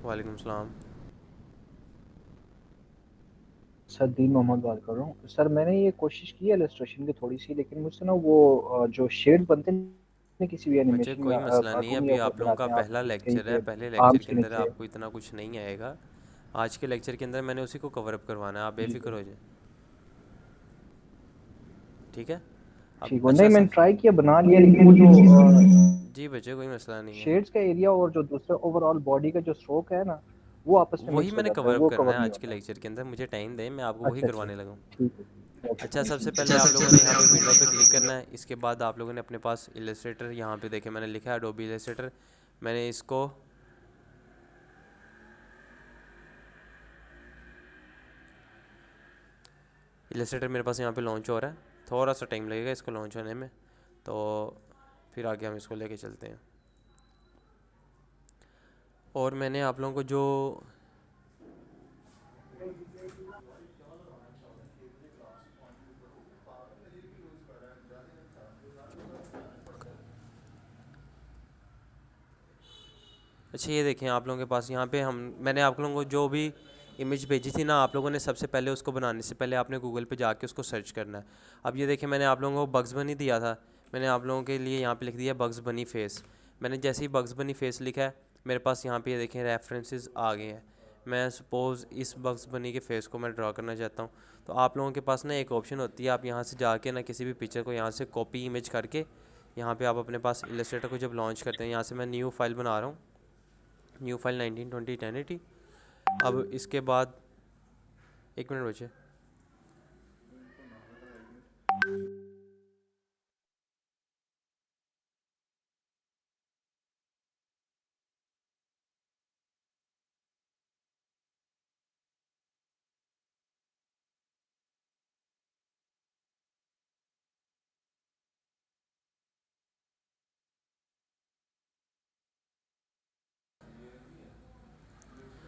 वालेकुम सलाम। सर दीन मोहम्मद बात कर रहा हूँ सर। मैंने ये कोशिश की है इलस्ट्रेशन की थोड़ी सी, लेकिन मुझसे ना वो जो शेड बनते हैं किसी भी बच्चे एनिमेशन कोई या मसला नहीं है, कार्टून अभी या आप लोगों का बनाते हैं आप पहला कहीं लेक्चर है। पे पहले लेक्चर आर्म्स के के अंदर नीचे। आपको इतना कुछ नहीं आएगा। आज के लेक्चर के अंदर मैंने उसी को कवर अप करवाना है, आप जी बेफिक्र जी। हो जाए। ठीक है। अब ठीक हो नहीं, अच्छा सा। मैंने ट्राई किया बना लिया, लेकिन वो जो जी बच्चे कोई मसला नहीं है। शेड्स का एरिया और जो दूसरा ओवरऑल बॉडी का जो स्ट्रोक है ना, वो आपस में वही मिक्स हो मैंने जाता है, कवर अप वो करना कवर है नहीं आज के होता। लेक्चर के अंदर, मुझे टाइम दें, मैं आपको वही अच्छा अच्छा। करवाने लगा हूँ। ठीक है अच्छा, सबसे ओके। पहले आप लोगों ने यहाँ पे विंडो पे क्लिक करना है। इसके बाद आप लोगों ने अपने पास इलस्ट्रेटर, यहाँ पे देखें मैंने लिखा है एडोबी इलस्ट्रेटर। मैंने इसको इलस्ट्रेटर मेरे पास यहाँ पे लॉन्च हो रहा है। थोड़ा सा टाइम लगेगा इसको लॉन्च होने में, तो फिर आगे हम इसको लेके चलते हैं। और मैंने आप लोगों को जो अच्छा ये देखें, आप लोगों के पास यहाँ पे मैंने आप लोगों को जो भी इमेज भेजी थी ना, आप लोगों ने सबसे पहले उसको बनाने से पहले आपने गूगल पे जाके उसको सर्च करना है। अब ये देखें, मैंने आप लोगों को बग्स बनी दिया था। मैंने आप लोगों के लिए यहाँ पे लिख दिया बग्स बनी फेस। मैंने जैसे ही बग्स बनी फेस लिखा है, मेरे पास यहाँ पे ये देखें रेफरेंसेस आ गए हैं। मैं सपोज़ इस बग्स बनी के फेस को मैं ड्रा करना चाहता हूँ, तो आप लोगों के पास ना एक ऑप्शन होती है, आप यहाँ से जाके ना किसी भी पिक्चर को यहाँ से कॉपी इमेज करके यहाँ पे आप अपने पास इलस्ट्रेटर को जब लॉन्च करते हैं, यहाँ से मैं न्यू फाइल बना रहा हूँ, न्यू फाइल 1920 1080। अब इसके बाद एक मिनट बचे।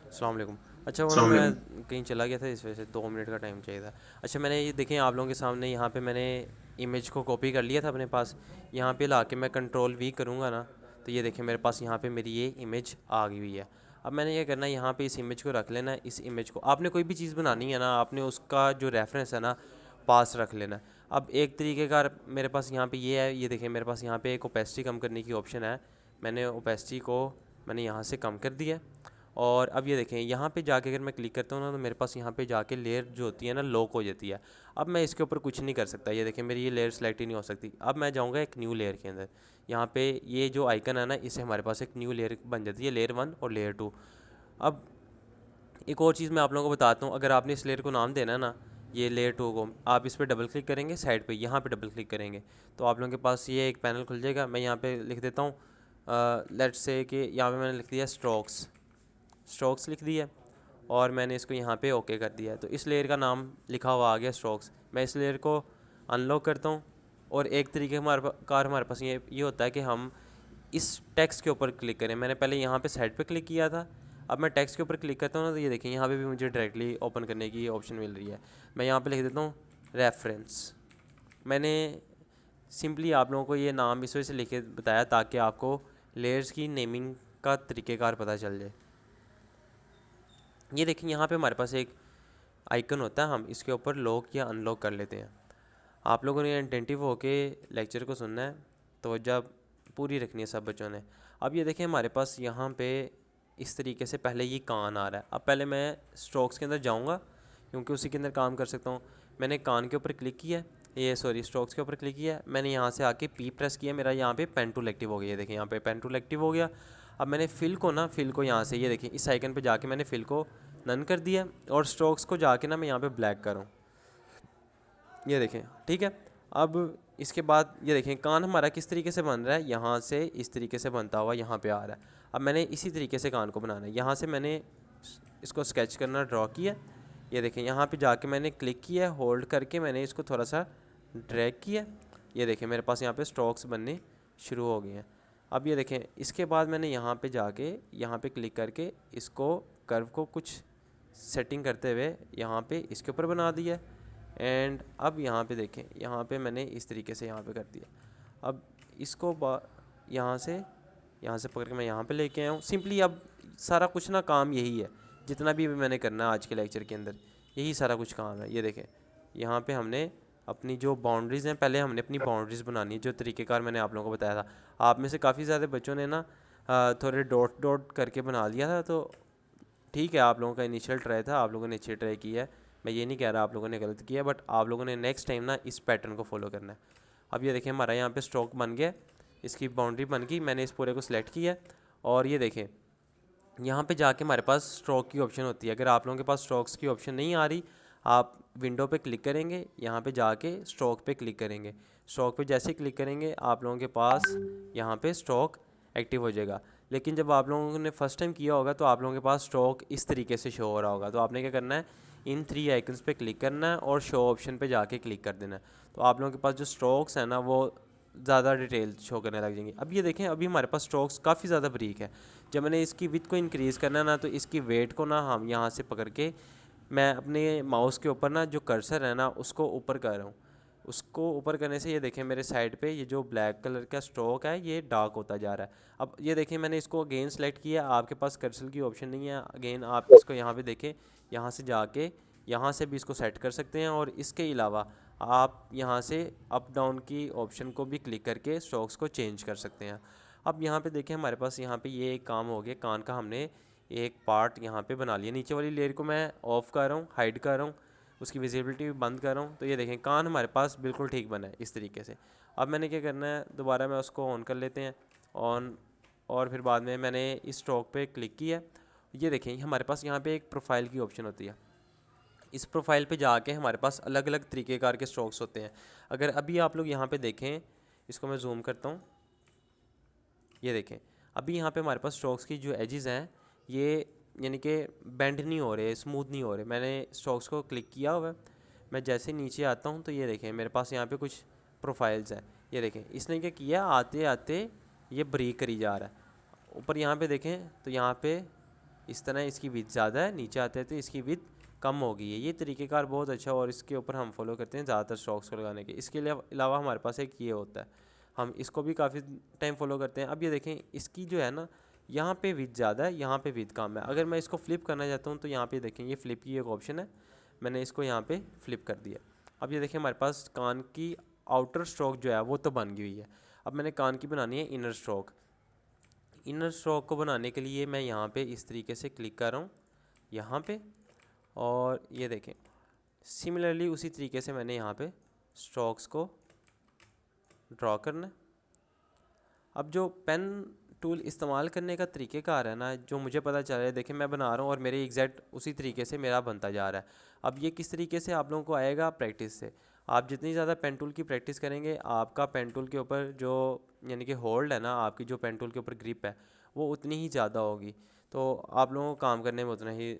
अस्सलाम वालेकुम। अच्छा वो ना मैं कहीं चला गया था, इस वजह से 2 मिनट का टाइम चाहिए था। अच्छा, मैंने ये देखें आप लोगों के सामने यहाँ पे मैंने इमेज को कॉपी कर लिया था अपने पास। यहाँ पे ला के मैं कंट्रोल वी करूँगा ना, तो ये देखें मेरे पास यहाँ पे मेरी ये इमेज आ गई हुई है। अब मैंने ये करना है, यहाँ पे इस इमेज को रख लेना है। इस इमेज को आपने कोई भी चीज़ बनानी है ना, आपने उसका जो रेफरेंस है ना पास रख लेना है। अब एक तरीके का मेरे पास यहाँ पे ये है, ये देखें मेरे पास यहाँ पे एक ओपेसिटी कम करने की ऑप्शन है। मैंने ओपेसिटी को मैंने यहाँ से कम कर दिया है। और अब ये देखें यहाँ पे जाके अगर मैं क्लिक करता हूँ ना, तो मेरे पास यहाँ पे जाके लेयर जो होती है ना लॉक हो जाती है। अब मैं इसके ऊपर कुछ नहीं कर सकता। ये देखें मेरी ये लेयर सेलेक्ट ही नहीं हो सकती। अब मैं जाऊँगा एक न्यू लेयर के अंदर, यहाँ पे ये जो आइकन है ना, इससे हमारे पास एक न्यू लेयर बन जाती है, लेयर 1 और लेयर 2। अब एक और चीज़ मैं आप लोगों को बताता हूँ, अगर आपने इस लेयर को नाम देना है ना, ये लेयर 2 को आप इस पर डबल क्लिक करेंगे, साइड पे यहाँ पे डबल क्लिक करेंगे, तो आप लोगों के पास ये एक पैनल खुल जाएगा। मैं यहाँ पे लिख देता हूँ, लेट्स से कि यहाँ पे मैंने लिख दिया स्ट्रोक्स, स्ट्रोक्स लिख दिया, और मैंने इसको यहाँ पे ओके कर दिया है। तो इस लेयर का नाम लिखा हुआ आ गया स्ट्रोक्स। मैं इस लेयर को अनलॉक करता हूँ, और एक तरीके हमारे पास ये होता है कि हम इस टेक्स्ट के ऊपर क्लिक करें। मैंने पहले यहाँ पे साइड पे क्लिक किया था, अब मैं टेक्स्ट के ऊपर क्लिक करता हूँ ना, तो ये देखें यहाँ पे भी मुझे डायरेक्टली ओपन करने की ऑप्शन मिल रही है। मैं यहाँ पे लिख देता हूँ रेफरेंस। मैंने सिंपली आप लोगों को ये नाम इस वजह से लिख के बताया ताकि आपको लेयर्स की नेमिंग का तरीक़ेकार पता चल जाए। ये देखिए यहाँ पे हमारे पास एक आइकन होता है, हम इसके ऊपर लॉक या अनलॉक कर लेते हैं। आप लोगों ने अटेंटिव होके लेक्चर को सुनना है, तो जब पूरी रखनी है सब बच्चों ने। अब ये देखें हमारे पास यहाँ पे इस तरीके से पहले ये कान आ रहा है। अब पहले मैं स्ट्रोक्स के अंदर जाऊँगा, क्योंकि उसी के अंदर काम कर सकता हूँ। मैंने कान के ऊपर क्लिक किया, ये सॉरी स्ट्रोक्स के ऊपर क्लिक किया। मैंने यहाँ से आके पी प्रेस किया, मेरा यहाँ पे पेन टूल एक्टिव हो गया। ये देखें यहाँ पे पेन टूल एक्टिव हो गया। अब मैंने फिल को यहाँ से ये देखें इस आइकन पे जाके मैंने फिल को नन कर दिया, और स्ट्रोक्स को जाके ना मैं यहाँ पे ब्लैक करूँ, ये देखें ठीक है। अब इसके बाद ये देखें कान हमारा किस तरीके से बन रहा है, यहाँ से इस तरीके से बनता हुआ यहाँ पे आ रहा है। अब मैंने इसी तरीके से कान को बनाना है। यहाँ से मैंने इसको स्केच करना ड्रॉ किया, ये देखें यहाँ पे जाके मैंने क्लिक किया, होल्ड करके मैंने इसको थोड़ा सा ड्रैग किया। ये देखें मेरे पास यहाँ पे स्ट्रोक्स बनने शुरू हो गए हैं। अब ये देखें इसके बाद मैंने यहाँ पे जाके यहाँ पे क्लिक करके इसको कर्व को कुछ सेटिंग करते हुए यहाँ पे इसके ऊपर बना दिया। एंड अब यहाँ पे देखें, यहाँ पे मैंने इस तरीके से यहाँ पे कर दिया। अब इसको यहाँ से पकड़ के मैं यहाँ पे लेके आया हूँ सिंपली। अब सारा कुछ ना काम यही है, जितना भी मैंने करना है आज के लेक्चर के अंदर यही सारा कुछ काम है। ये देखें यहाँ पे हमने अपनी जो बाउंड्रीज़ हैं, पहले हमने अपनी बाउंड्रीज़ बनानी है, जो तरीक़ेकार मैंने आप लोगों को बताया था। आप में से काफ़ी ज़्यादा बच्चों ने ना थोड़े डॉट डॉट करके बना लिया था, तो ठीक है, आप लोगों का इनिशियल ट्राई था, आप लोगों ने अच्छी ट्राई की है, मैं ये नहीं कह रहा आप लोगों ने गलत किया, बट आप लोगों ने नेक्स्ट टाइम ना इस पैटर्न को फॉलो करना है। अब ये देखें हमारा यहाँ पे स्ट्रोक बन गया, इसकी बाउंड्री बन गई, मैंने इस पूरे को सिलेक्ट किया और ये देखें यहाँ पे जाके हमारे पास स्ट्रोक की ऑप्शन होती है। अगर आप लोगों के पास स्ट्रोक्स की ऑप्शन नहीं आ रही, आप विंडो पे क्लिक करेंगे, यहाँ पे जाके स्ट्रोक पे क्लिक करेंगे। स्ट्रोक पे जैसे क्लिक करेंगे आप लोगों के पास यहाँ पे स्ट्रोक एक्टिव हो जाएगा। लेकिन जब आप लोगों ने फर्स्ट टाइम किया होगा तो आप लोगों के पास स्ट्रोक इस तरीके से शो हो रहा होगा। तो आपने क्या करना है, इन 3 आइकन्स पे क्लिक करना है और शो ऑप्शन पे जाके क्लिक कर देना है। तो आप लोगों के पास जो स्ट्रोक्स हैं ना वो ज़्यादा डिटेल शो करने लग जाएंगे। अब ये देखें अभी हमारे पास स्ट्रोक्स काफ़ी ज़्यादा बारीक है। जब मैंने इसकी विड्थ को इंक्रीज़ करना है ना, तो इसकी वेट को ना हम यहाँ से पकड़ के मैं अपने माउस के ऊपर ना जो कर्सर है ना उसको ऊपर कर रहा हूँ। उसको ऊपर करने से ये देखें मेरे साइड पे ये जो ब्लैक कलर का स्ट्रोक है ये डार्क होता जा रहा है। अब ये देखें मैंने इसको अगेन सेलेक्ट किया, आपके पास कर्सर की ऑप्शन नहीं है, अगेन आप इसको यहाँ पे देखें, यहाँ से जाके यहाँ से भी इसको सेट कर सकते हैं और इसके अलावा आप यहाँ से अप डाउन की ऑप्शन को भी क्लिक करके स्ट्रोक्स को चेंज कर सकते हैं। अब यहाँ पे देखें हमारे पास यहाँ पे ये एक काम हो गया, कान का हमने एक पार्ट यहाँ पे बना लिया। नीचे वाली लेयर को मैं ऑफ़ कर रहा हूँ, हाइड कर रहा हूँ, उसकी विजिबिलिटी भी बंद कर रहा हूँ। तो ये देखें कान हमारे पास बिल्कुल ठीक बना है इस तरीके से। अब मैंने क्या करना है, दोबारा मैं उसको ऑन कर लेते हैं ऑन, और फिर बाद में मैंने इस स्ट्रोक पे क्लिक किया। ये देखें हमारे पास यहाँ पे एक प्रोफाइल की ऑप्शन होती है। इस प्रोफाइल पे जाके हमारे पास अलग अलग तरीक़ेकार के स्ट्रोक्स होते हैं। अगर अभी आप लोग यहाँ पे देखें, इसको मैं जूम करता हूँ, ये देखें अभी यहाँ पे हमारे पास स्ट्रोक्स की जो एजेस हैं ये यानी कि बेंड नहीं हो रहे, स्मूथ नहीं हो रहे। मैंने स्ट्रोक्स को क्लिक किया हुआ है, मैं जैसे नीचे आता हूँ तो ये देखें मेरे पास यहाँ पे कुछ प्रोफाइल्स हैं। ये देखें इसने क्या किया, आते आते ये ब्रेक करी जा रहा है। ऊपर यहाँ पे देखें तो यहाँ पे इस तरह इसकी विड्थ ज़्यादा है, नीचे आते आते इसकी विड्थ कम हो गई है। ये तरीक़ेकार बहुत अच्छा और इसके ऊपर हम फॉलो करते हैं ज़्यादातर स्ट्रोक्स को लगाने के। इसके अलावा हमारे पास एक ये होता है, हम इसको भी काफ़ी टाइम फॉलो करते हैं। अब ये देखें इसकी जो है ना यहाँ पे विड्थ ज़्यादा है, यहाँ पे विड्थ कम है। अगर मैं इसको फ्लिप करना चाहता हूँ तो यहाँ पे देखें ये फ्लिप की एक ऑप्शन है, मैंने इसको यहाँ पे फ्लिप कर दिया। अब ये देखें हमारे पास कान की आउटर स्ट्रोक जो है वो तो बन गई हुई है। अब मैंने कान की बनानी है इनर स्ट्रोक। इनर स्ट्रोक को बनाने के लिए मैं यहाँ पे इस तरीके से क्लिक कर रहा हूँ यहाँ पे, और ये देखें सिमिलरली उसी तरीके से मैंने यहाँ पे स्ट्रोक्स को ड्रॉ करना है। अब जो पेन टूल इस्तेमाल करने का तरीक़ेकार है ना, जो मुझे पता चल रहा है, देखें मैं बना रहा हूँ और मेरे एग्जैक्ट उसी तरीके से मेरा बनता जा रहा है। अब ये किस तरीके से आप लोगों को आएगा, प्रैक्टिस से। आप जितनी ज़्यादा पेन टूल की प्रैक्टिस करेंगे आपका पेन टूल के ऊपर जो यानी कि होल्ड है ना, आपकी जो पेन टूल के ऊपर ग्रिप है वो उतनी ही ज़्यादा होगी, तो आप लोगों को काम करने में उतना ही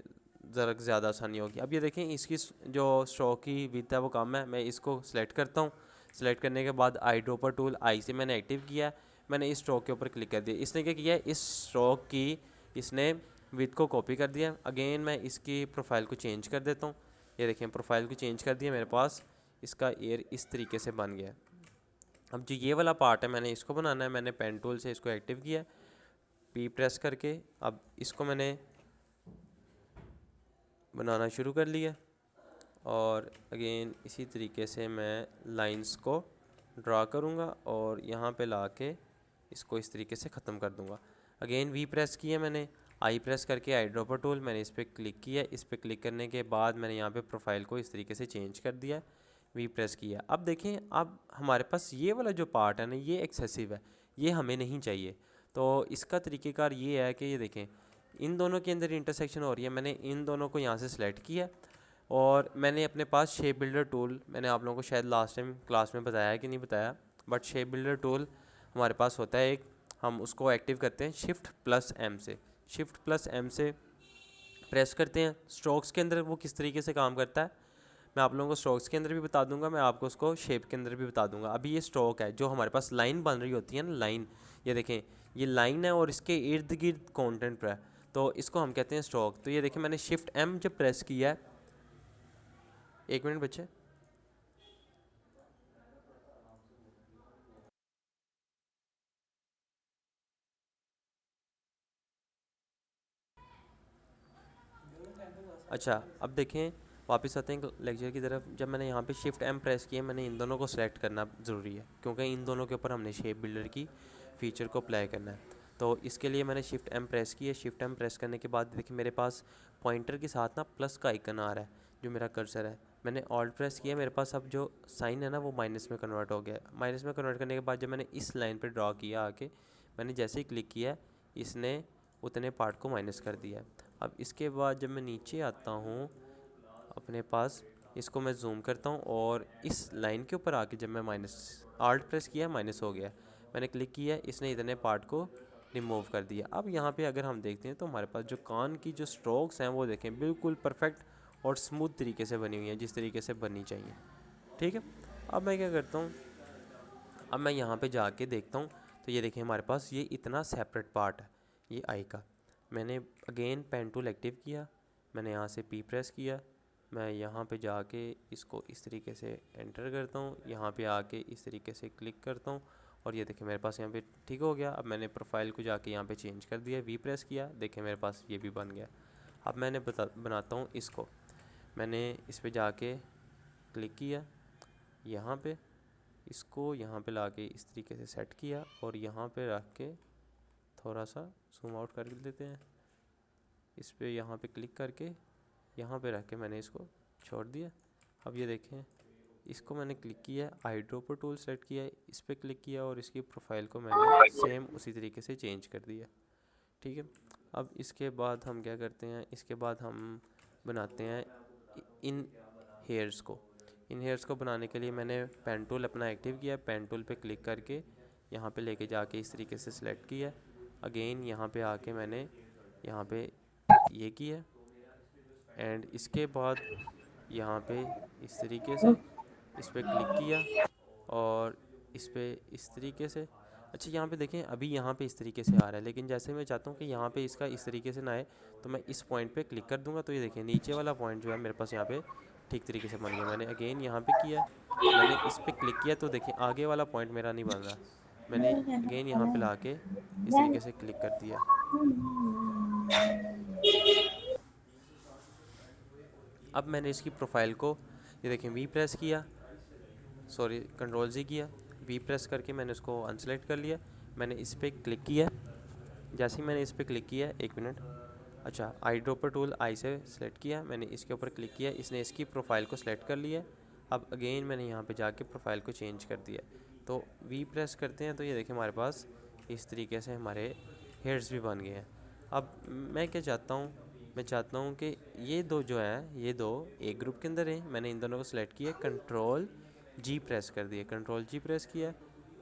ज़रा ज़्यादा आसानी होगी। अब ये देखें इसकी जो स्ट्रोक की विड्थ है वो कम है, मैं इसको सिलेक्ट करता हूँ। सिलेक्ट करने के बाद आई ड्रॉपर टूल आई से मैंने एक्टिव किया, मैंने इस स्ट्रोक के ऊपर क्लिक कर दिया। इसने क्या किया, इस स्ट्रोक की इसने विड्थ को कॉपी कर दिया। अगेन मैं इसकी प्रोफाइल को चेंज कर देता हूँ। ये देखें प्रोफाइल को चेंज कर दिया, मेरे पास इसका एयर इस तरीके से बन गया। अब जो ये वाला पार्ट है मैंने इसको बनाना है, मैंने पेन टूल से इसको एक्टिव किया, पी प्रेस करके अब इसको मैंने बनाना शुरू कर लिया और अगेन इसी तरीके से मैं लाइंस को ड्रा करूँगा और यहाँ पे लाके इसको इस तरीके से ख़त्म कर दूँगा। अगेन वी प्रेस किया मैंने, आई प्रेस करके आई ड्रॉपर टूल मैंने इस पर क्लिक किया। इस पर क्लिक करने के बाद मैंने यहाँ पे प्रोफाइल को इस तरीके से चेंज कर दिया, वी प्रेस किया। अब देखें अब हमारे पास ये वाला जो पार्ट है ना ये एक्सेसिव है, ये हमें नहीं चाहिए। तो इसका तरीक़ेकार ये है कि ये देखें इन दोनों के अंदर इंटरसेक्शन हो रही है, मैंने इन दोनों को यहाँ से सिलेक्ट किया और मैंने अपने पास शेप बिल्डर टूल, मैंने आप लोगों को शायद लास्ट टाइम क्लास में बताया है कि नहीं बताया, बट शेप बिल्डर टूल हमारे पास होता है एक, हम उसको एक्टिव करते हैं शिफ्ट प्लस एम से। शिफ्ट प्लस एम से प्रेस करते हैं। स्ट्रोक्स के अंदर वो किस तरीके से काम करता है मैं आप लोगों को स्ट्रोक्स के अंदर भी बता दूंगा, मैं आपको उसको शेप के अंदर भी बता दूंगा। अभी ये स्ट्रोक है जो हमारे पास लाइन बन रही होती है ना, लाइन, ये देखें ये लाइन है और इसके इर्द गिर्द कॉन्टेंट पर है, तो इसको हम कहते हैं स्ट्रोक। तो ये देखें मैंने शिफ्ट एम जब प्रेस किया है, एक मिनट बच्चे। अच्छा, अब देखें, वापस आते हैं लेक्चर की तरफ। जब मैंने यहाँ पे शिफ्ट एम प्रेस किया, मैंने इन दोनों को सेलेक्ट करना ज़रूरी है, क्योंकि इन दोनों के ऊपर हमने शेप बिल्डर की फ़ीचर को अप्लाई करना है। तो इसके लिए मैंने शिफ्ट एम प्रेस किया। शिफ्ट एम प्रेस करने के बाद देखिए मेरे पास पॉइंटर के साथ ना प्लस का आइकन आ रहा है, जो मेरा कर्सर है। मैंने ऑल्ट प्रेस किया, मेरे पास अब जो साइन है ना वो माइनस में कन्वर्ट हो गया। माइनस में कन्वर्ट करने के बाद जब मैंने इस लाइन पर ड्रॉ किया आके, मैंने जैसे ही क्लिक किया, इसने उतने पार्ट को माइनस कर दिया। अब इसके बाद जब मैं नीचे आता हूँ अपने पास, इसको मैं जूम करता हूँ और इस लाइन के ऊपर आके जब मैं माइनस आल्ट प्रेस किया, माइनस हो गया। मैंने क्लिक किया, इसने इतने पार्ट को रिमूव कर दिया। अब यहाँ पे अगर हम देखते हैं तो हमारे पास जो कान की जो स्ट्रोक्स हैं वो देखें बिल्कुल परफेक्ट और स्मूथ तरीके से बनी हुई हैं, जिस तरीके से बननी चाहिए। ठीक है, अब मैं क्या करता हूँ, अब मैं यहाँ पे जाके देखता हूँ तो ये देखें हमारे पास ये इतना सेपरेट पार्ट है ये आई का। मैंने अगेन पेन टूल एक्टिव किया, मैंने यहाँ से पी प्रेस किया, मैं यहाँ पे जाके इसको इस तरीके से एंटर करता हूँ, यहाँ पे आके इस तरीके से क्लिक करता हूँ और ये देखें मेरे पास यहाँ पे ठीक हो गया। अब मैंने प्रोफाइल को जाके यहाँ पे चेंज कर दिया, वी प्रेस किया, देखें मेरे पास ये भी बन गया। अब मैंने बनाता हूँ इसको। मैंने इस पर जाके क्लिक किया, यहाँ पे इसको यहाँ पे लाके इस तरीके से सेट किया और यहाँ पे रख के थोड़ा सा जूम आउट कर देते हैं। इस पे यहाँ पे क्लिक करके यहाँ पे रख के मैंने इसको छोड़ दिया। अब ये देखें, इसको मैंने क्लिक किया, आई ड्रॉपर टूल सेलेक्ट किया, इस पर क्लिक किया और इसकी प्रोफाइल को मैंने सेम उसी तरीके से चेंज कर दिया। ठीक है, अब इसके बाद हम क्या करते हैं, इसके बाद हम बनाते हैं इन हेयर्स को। इन हेयर्स को बनाने के लिए मैंने पेन टूल अपना एक्टिव किया, पेन टूल पे क्लिक करके यहाँ पे लेके जाके इस तरीके से सिलेक्ट किया। अगेन यहाँ पे आके मैंने यहाँ पे ये किया एंड इसके बाद यहाँ पे इस तरीके से इस पर क्लिक किया और इस पर इस तरीके से। अच्छा, यहाँ पे देखें अभी यहाँ पे इस तरीके से आ रहा है, लेकिन जैसे मैं चाहता हूँ कि यहाँ पे इसका इस तरीके से ना आए, तो मैं इस पॉइंट पे क्लिक कर दूंगा। तो ये देखें नीचे वाला पॉइंट जो है मेरे पास यहाँ पे ठीक तरीके से बन गया। मैंने अगेन यहाँ पे किया, मैंने इस पर क्लिक किया तो देखिए आगे वाला पॉइंट मेरा नहीं बन रहा। मैंने अगेन यहाँ पे ला के इस तरीके से क्लिक कर दिया। अब मैंने इसकी प्रोफाइल को ये देखें वी प्रेस किया, सॉरी कंट्रोल जी किया, वी प्रेस करके मैंने उसको अनसेलेक्ट कर लिया। मैंने इस पर क्लिक किया, जैसे ही मैंने इस पर क्लिक किया, एक मिनट, अच्छा आई ड्रॉपर टूल आई से सेलेक्ट किया, मैंने इसके ऊपर क्लिक किया, इसने इसकी प्रोफाइल को सेलेक्ट कर लिया। अब अगेन मैंने यहाँ पे जाके प्रोफाइल को चेंज कर दिया। तो वी प्रेस करते हैं तो ये देखें हमारे पास इस तरीके से हमारे हेयर्स भी बन गए हैं। अब मैं क्या चाहता हूँ, मैं चाहता हूँ कि ये दो जो है, ये दो एक ग्रुप के अंदर हैं। मैंने इन दोनों को सिलेक्ट किया, कंट्रोल जी प्रेस कर दिया, कंट्रोल जी प्रेस किया,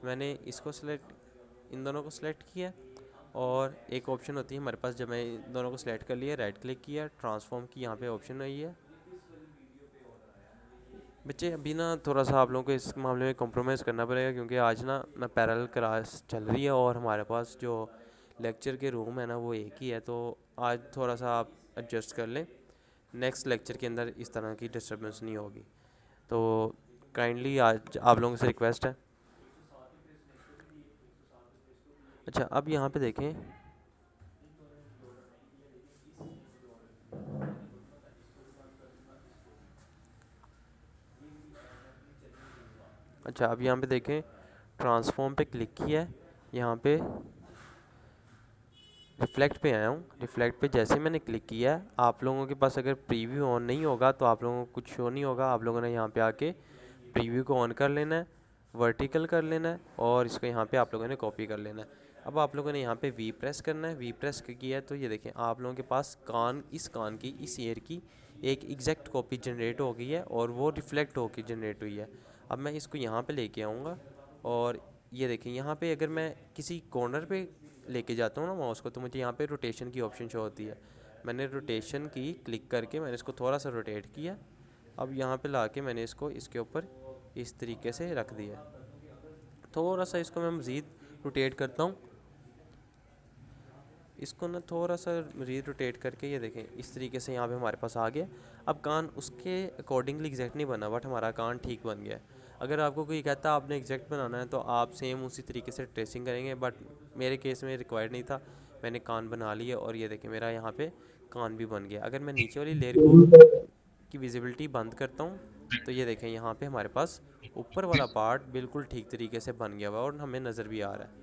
मैंने इसको सिलेक्ट, इन दोनों को सिलेक्ट किया और एक ऑप्शन होती है हमारे पास, जब मैं इन दोनों को सिलेक्ट कर लिया, राइट क्लिक किया, ट्रांसफॉर्म की यहाँ पे ऑप्शन आई है। बच्चे अभी ना थोड़ा सा आप लोगों को इस मामले में कॉम्प्रोमाइज़ करना पड़ेगा, क्योंकि आज ना पैरेलल क्लास चल रही है और हमारे पास जो लेक्चर के रूम है ना वो एक ही है। तो आज थोड़ा सा आप एडजस्ट कर लें, नेक्स्ट लेक्चर के अंदर इस तरह की डिस्टर्बेंस नहीं होगी। तो काइंडली आज आप लोगों से रिक्वेस्ट है। अच्छा, अब यहाँ पे देखें, अच्छा अब यहाँ पे देखें, ट्रांसफॉर्म पे क्लिक किया है, यहाँ पे रिफ्लेक्ट पे आया हूँ। रिफ्लेक्ट पे जैसे मैंने क्लिक किया है, आप लोगों के पास अगर प्रीव्यू ऑन नहीं होगा तो आप लोगों को कुछ शो नहीं होगा। आप लोगों ने यहाँ पे आके प्रीव्यू को ऑन कर लेना है, वर्टिकल कर लेना है और इसको यहाँ पे आप लोगों ने कॉपी कर लेना है। अब आप लोगों ने यहाँ पे वी प्रेस करना है, वी प्रेस किया है तो ये देखें आप लोगों के पास इस कान की, इस ईयर की एक एग्जैक्ट कॉपी जनरेट हो गई है और वो रिफ्लेक्ट होकर जनरेट हुई है। अब मैं इसको यहाँ पे लेके आऊँगा और ये देखें यहाँ पे अगर मैं किसी कॉर्नर पे लेके जाता हूँ ना माउस को, तो मुझे यहाँ पे रोटेशन की ऑप्शन शो होती है। मैंने रोटेशन की क्लिक करके मैंने इसको थोड़ा सा रोटेट किया। अब यहाँ पे लाके मैंने इसको इसके ऊपर इस तरीके से रख दिया। थोड़ा सा इसको मैं मज़ीद रोटेट करता हूँ, इसको ना थोड़ा सा रोटेट करके ये देखें इस तरीके से यहाँ पे हमारे पास आ गया। अब कान उसके अकॉर्डिंगली एग्जैक्ट नहीं बना, बट हमारा कान ठीक बन गया। अगर आपको कोई कहता है आपने एग्जैक्ट बनाना है तो आप सेम उसी तरीके से ट्रेसिंग करेंगे, बट मेरे केस में रिक्वायर्ड नहीं था, मैंने कान बना लिया और ये देखें मेरा यहाँ पे कान भी बन गया। अगर मैं नीचे वाली लेयर को की विजिबिलिटी बंद करता हूँ तो ये देखें यहाँ पे हमारे पास ऊपर वाला पार्ट बिल्कुल ठीक तरीके से बन गया हुआ और हमें नज़र भी आ रहा है।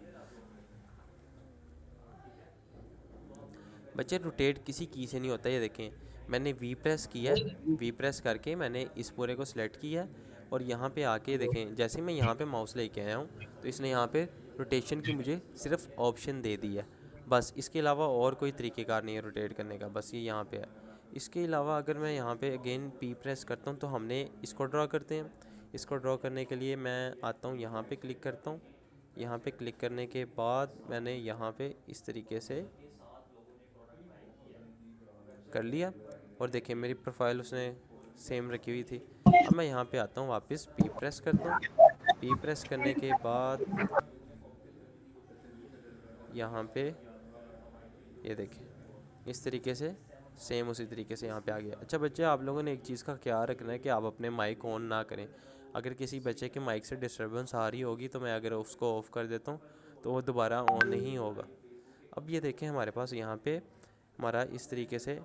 बच्चे रोटेट किसी की से नहीं होता, ये देखें मैंने वी प्रेस किया है, वी प्रेस करके मैंने इस पूरे को सिलेक्ट किया है और यहाँ पे आके देखें जैसे मैं यहाँ पे माउस लेके आया हूँ तो इसने यहाँ पे रोटेशन की मुझे सिर्फ ऑप्शन दे दी है, बस इसके अलावा और कोई तरीक़ेकार नहीं है रोटेट करने का, बस ये यहाँ पे है। इसके अलावा अगर मैं यहाँ पे अगेन पी प्रेस करता हूँ तो हमने इसको ड्रॉ करते हैं। इसको ड्रॉ करने के लिए मैं आता हूँ यहाँ पे क्लिक करता हूँ। यहाँ पे क्लिक करने के बाद मैंने यहाँ पे इस तरीके से कर लिया और देखिए मेरी प्रोफाइल उसने सेम रखी हुई थी। अब मैं यहाँ पे आता हूँ, वापस पी प्रेस करता हूँ। पी प्रेस करने के बाद यहाँ पे ये देखें इस तरीके से सेम उसी तरीके से यहाँ पे आ गया। अच्छा बच्चे, आप लोगों ने एक चीज़ का ख्याल रखना है कि आप अपने माइक ऑन ना करें। अगर किसी बच्चे के माइक से डिस्टर्बेंस आ रही होगी तो मैं अगर उसको ऑफ़ कर देता हूँ तो वो दोबारा ऑन नहीं होगा। अब ये देखें हमारे पास यहाँ पे हमारा इस तरीके से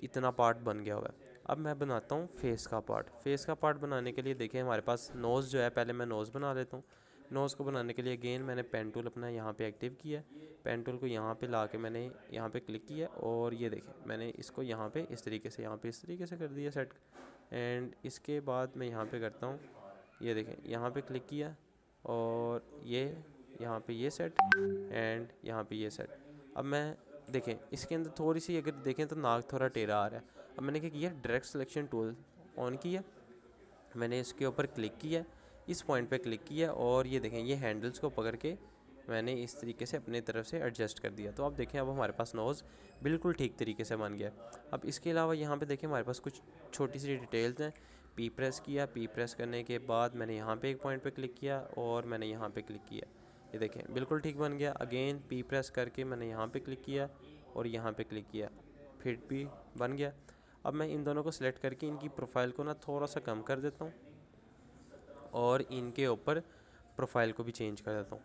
इतना पार्ट बन गया हुआ है। अब मैं बनाता हूँ फेस का पार्ट। फेस का पार्ट बनाने के लिए देखें हमारे पास नोज़ जो है, पहले मैं नोज़ बना लेता हूँ। नोज़ को बनाने के लिए अगेन मैंने पेन टूल अपना यहाँ पे एक्टिव किया। पेन टूल को यहाँ पे ला के मैंने यहाँ पे क्लिक किया और ये देखें मैंने इसको यहाँ पे इस तरीके से यहाँ पे इस तरीके से कर दिया सेट। एंड इसके बाद मैं यहाँ पे करता हूँ, ये देखें यहाँ पे क्लिक किया और ये यहाँ पे ये सेट एंड यहाँ पे ये सेट। अब मैं देखें इसके अंदर थोड़ी सी अगर देखें तो नाक थोड़ा टेढ़ा आ रहा है। अब मैंने क्या किया, डायरेक्ट सिलेक्शन टूल ऑन किया, मैंने इसके ऊपर क्लिक किया, इस पॉइंट पे क्लिक किया और ये देखें ये हैंडल्स को पकड़ के मैंने इस तरीके से अपनी तरफ से एडजस्ट कर दिया। तो अब देखें अब हमारे पास नोज़ बिल्कुल ठीक तरीके से बन गया। अब इसके अलावा यहाँ पे देखें हमारे पास कुछ छोटी सी डिटेल्स हैं। पी प्रेस किया, पी प्रेस करने के बाद मैंने यहाँ पे एक पॉइंट पे क्लिक किया और मैंने यहाँ पे क्लिक किया, ये देखें बिल्कुल ठीक बन गया। अगेन पी प्रेस करके मैंने यहाँ पे क्लिक किया और यहाँ पे क्लिक किया, फिर भी बन गया। अब मैं इन दोनों को सिलेक्ट करके इनकी प्रोफाइल को ना थोड़ा सा कम कर देता हूँ और इनके ऊपर प्रोफाइल को भी चेंज कर देता हूँ।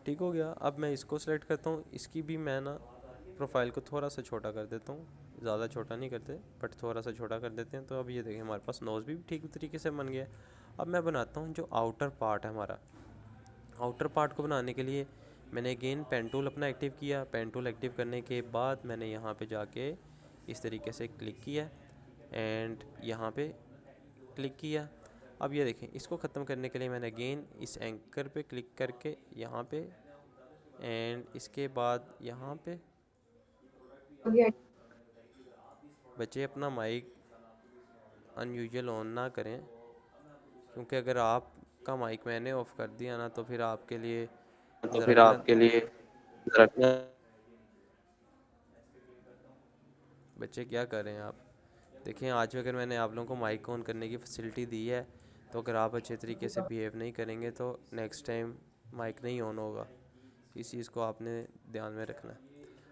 ठीक हो गया। अब मैं इसको सिलेक्ट करता हूँ, इसकी भी मैं ना प्रोफाइल को थोड़ा सा छोटा कर देता हूँ, ज़्यादा छोटा नहीं करते बट थोड़ा सा छोटा कर देते हैं। तो अब ये देखें हमारे पास नोज़ भी ठीक तरीके से बन गया। अब मैं बनाता हूँ जो आउटर पार्ट है हमारा। आउटर पार्ट को बनाने के लिए मैंने अगेन पेन टूल अपना एक्टिव किया। पेन टूल एक्टिव करने के बाद मैंने यहाँ पे जाके इस तरीके से क्लिक किया एंड यहाँ पे क्लिक किया। अब ये देखें इसको ख़त्म करने के लिए मैंने अगेन इस एंकर पे क्लिक करके यहाँ पे एंड इसके बाद यहाँ पे बच्चे अपना माइक अनयूजुअल ऑन ना करें, क्योंकि अगर आपका माइक मैंने ऑफ़ कर दिया ना तो फिर आपके लिए ज़रा बच्चे क्या कर रहे हैं आप। देखें आज अगर मैंने आप लोगों को माइक ऑन करने की फैसिलिटी दी है तो अगर आप अच्छे तरीके से बिहेव नहीं करेंगे तो नेक्स्ट टाइम माइक नहीं ऑन होगा। इस चीज़ को आपने ध्यान में रखना है।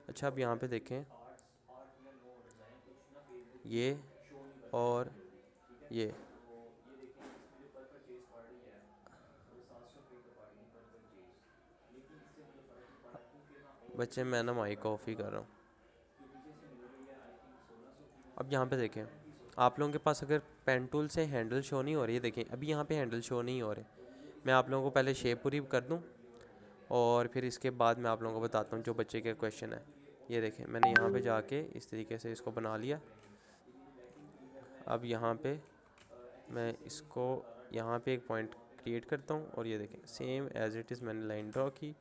अच्छा अब यहाँ पे देखें ये और ये बच्चे मैं ना माइक ऑफ ही कर रहा हूँ। अब यहाँ पे देखें आप लोगों के पास अगर पेन टूल से हैंडल शो नहीं हो रही है, देखें अभी यहाँ पे हैंडल शो नहीं हो रहे। मैं आप लोगों को पहले शेप पूरी कर दूँ और फिर इसके बाद मैं आप लोगों को बताता हूँ जो बच्चे के क्वेश्चन है। ये देखें मैंने यहाँ पे जाके इस तरीके से इसको बना लिया। अब यहाँ पे मैं इसको यहाँ पे एक पॉइंट क्रिएट करता हूँ और ये देखें सेम एज इट इज़ मैंने लाइन ड्रॉ की।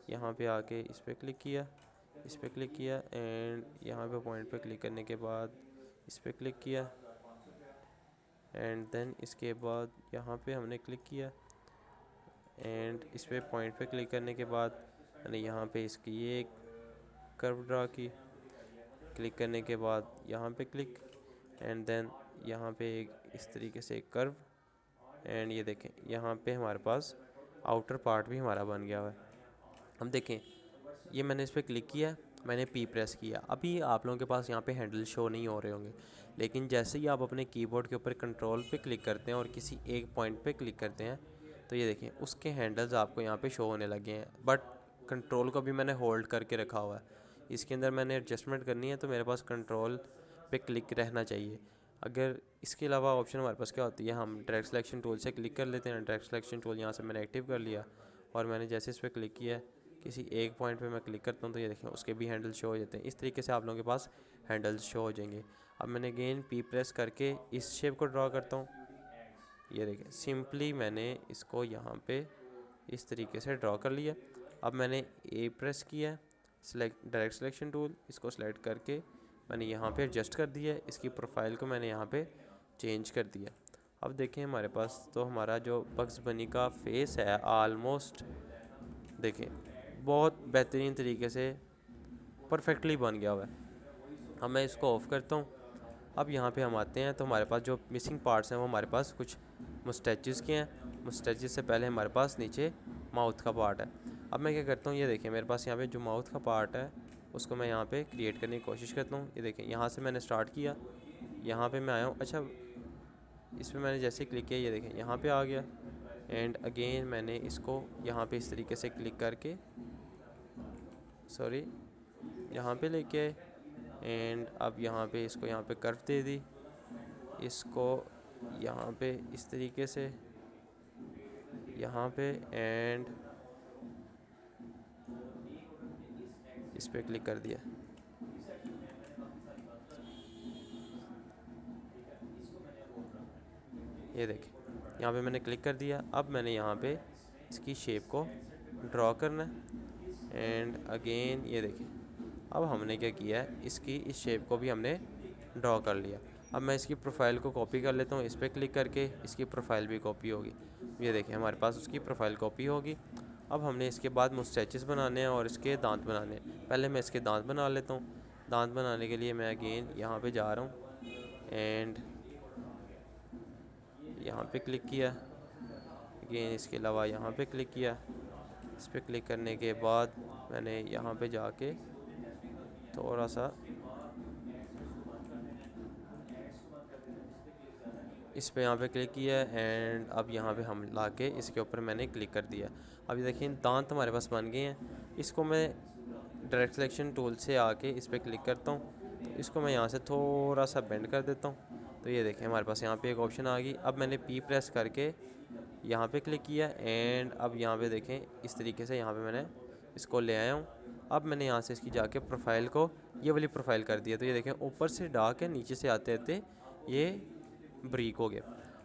यहाँ पे आके इस पर क्लिक किया, इस पर क्लिक किया एंड यहाँ पे पॉइंट पे क्लिक करने के बाद इस पर क्लिक किया एंड देन इसके बाद यहाँ पे हमने क्लिक किया एंड इस पे पॉइंट पे क्लिक करने के बाद मैंने यहाँ पे इसकी ये एक कर्व ड्रा की। क्लिक करने के बाद यहाँ पे क्लिक एंड देन यहाँ पे एक इस तरीके से एक कर्व एंड ये देखें यहाँ पे हमारे पास आउटर पार्ट भी हमारा बन गया हुआ है। हम देखें ये मैंने इस पर क्लिक किया, मैंने पी प्रेस किया। अभी आप लोगों के पास यहाँ पे हैंडल शो नहीं हो रहे होंगे, लेकिन जैसे ही आप अपने कीबोर्ड के ऊपर कंट्रोल पे क्लिक करते हैं और किसी एक पॉइंट पे क्लिक करते हैं तो ये देखें उसके हैंडल्स आपको यहाँ पे शो होने लगे हैं। बट कंट्रोल को भी मैंने होल्ड करके रखा हुआ है, इसके अंदर मैंने एडजस्टमेंट करनी है तो मेरे पास कंट्रोल पे क्लिक रहना चाहिए। अगर इसके अलावा ऑप्शन हमारे पास क्या होती है, हम डायरेक्ट सिलेक्शन टूल से क्लिक कर लेते हैं। डायरेक्ट सिलेक्शन टूल यहाँ से मैंने एक्टिव कर लिया और मैंने जैसे इस पर क्लिक किया, किसी एक पॉइंट पे मैं क्लिक करता हूँ तो ये देखें उसके भी हैंडल शो हो जाते हैं। इस तरीके से आप लोगों के पास हैंडल्स शो हो जाएंगे। अब मैंने अगेन पी प्रेस करके इस शेप को ड्रॉ करता हूँ। ये देखें सिंपली मैंने इसको यहाँ पे इस तरीके से ड्रॉ कर लिया। अब मैंने ए प्रेस किया, सेलेक्ट डायरेक्ट सिलेक्शन टूल, इसको सेलेक्ट करके मैंने यहाँ पे एडजस्ट कर दिया। इसकी प्रोफाइल को मैंने यहाँ पे चेंज कर दिया। अब देखें हमारे पास तो हमारा जो बग्स बनी का फेस है ऑलमोस्ट देखें बहुत बेहतरीन तरीके से परफेक्टली बन गया हुआ है। अब मैं इसको ऑफ़ करता हूँ। अब यहाँ पे हम आते हैं तो हमारे पास जो मिसिंग पार्ट्स हैं वो हमारे पास कुछ मुस्टैचेस के हैं। मुस्टैचेस से पहले हमारे पास नीचे माउथ का पार्ट है। अब मैं क्या करता हूँ, ये देखें मेरे पास यहाँ पे जो माउथ का पार्ट है उसको मैं यहाँ पे क्रिएट करने की कोशिश करता हूँ। ये देखें यहाँ से मैंने स्टार्ट किया, यहाँ पे मैं आया हूँ। अच्छा इस पर मैंने जैसे क्लिक किया, ये देखें यहाँ पे आ गया। एंड अगेन मैंने इसको यहाँ पे इस तरीके से क्लिक करके यहाँ पे लेके आए। एंड अब यहाँ पे इसको यहाँ पे कर्व दे दी, इसको यहाँ पे इस तरीके से यहाँ पे एंड इस पे क्लिक कर दिया। ये देखें यहाँ पे मैंने क्लिक कर दिया। अब मैंने यहाँ पे इसकी शेप को ड्रॉ करना है। एंड अगेन ये देखें अब हमने क्या किया है, इसकी इस शेप को भी हमने ड्रॉ कर लिया। अब मैं इसकी प्रोफाइल को कॉपी कर लेता हूँ। इस पर क्लिक करके इसकी प्रोफाइल भी कॉपी होगी। ये देखें हमारे पास उसकी प्रोफाइल कॉपी होगी। अब हमने इसके बाद मुस्टैचेस बनाने हैं और इसके दांत बनाने हैं। पहले मैं इसके दांत बना लेता हूँ। दांत बनाने के लिए मैं अगेन यहाँ पे जा रहा हूँ एंड यहाँ पे क्लिक किया। अगेन इसके अलावा यहाँ पे क्लिक किया। इस पर क्लिक करने के बाद मैंने यहाँ पे जाके थोड़ा सा इस पे यहाँ पे क्लिक किया एंड अब यहाँ पे हम ला के इसके ऊपर मैंने क्लिक कर दिया। अब ये देखिए दांत हमारे पास बन गए हैं। इसको मैं डायरेक्ट सिलेक्शन टूल से आके इस पर क्लिक करता हूँ, तो इसको मैं यहाँ से थोड़ा सा बेंड कर देता हूँ। तो ये देखें हमारे पास यहाँ पे एक ऑप्शन आ गई। अब मैंने पी प्रेस करके यहाँ पे क्लिक किया एंड अब यहाँ पे देखें इस तरीके से यहाँ पे मैंने इसको ले आया हूँ। अब मैंने यहाँ से इसकी जाके प्रोफाइल को ये वाली प्रोफाइल कर दिया। तो ये देखें ऊपर से डार्क है, नीचे से आते आते ये ब्रीक हो गया।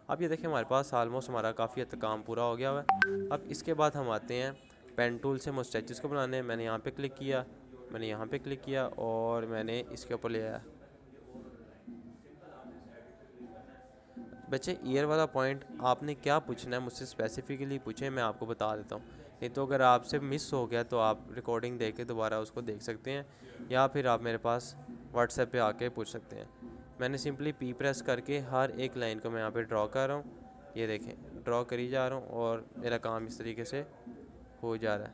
अब ये देखें हमारे पास ऑलमोस्ट हमारा काफ़ी हद तक काम पूरा हो गया हुआ है। अब इसके बाद हम आते हैं पेन टूल से मुस्टैचेस को बनाने। मैंने यहाँ पे क्लिक किया, मैंने यहाँ पे क्लिक किया और मैंने इसके ऊपर ले आया। बच्चे ईयर वाला पॉइंट आपने क्या पूछना है मुझसे स्पेसिफिकली पूछे, मैं आपको बता देता हूँ। नहीं तो अगर आपसे मिस हो गया तो आप रिकॉर्डिंग देख के दोबारा उसको देख सकते हैं या फिर आप मेरे पास व्हाट्सएप पे आके पूछ सकते हैं। मैंने सिंपली पी प्रेस करके हर एक लाइन को मैं यहाँ पे ड्रॉ कर रहा हूँ। ये देखें ड्रॉ करी जा रहा हूँ और मेरा काम इस तरीके से हो जा रहा है।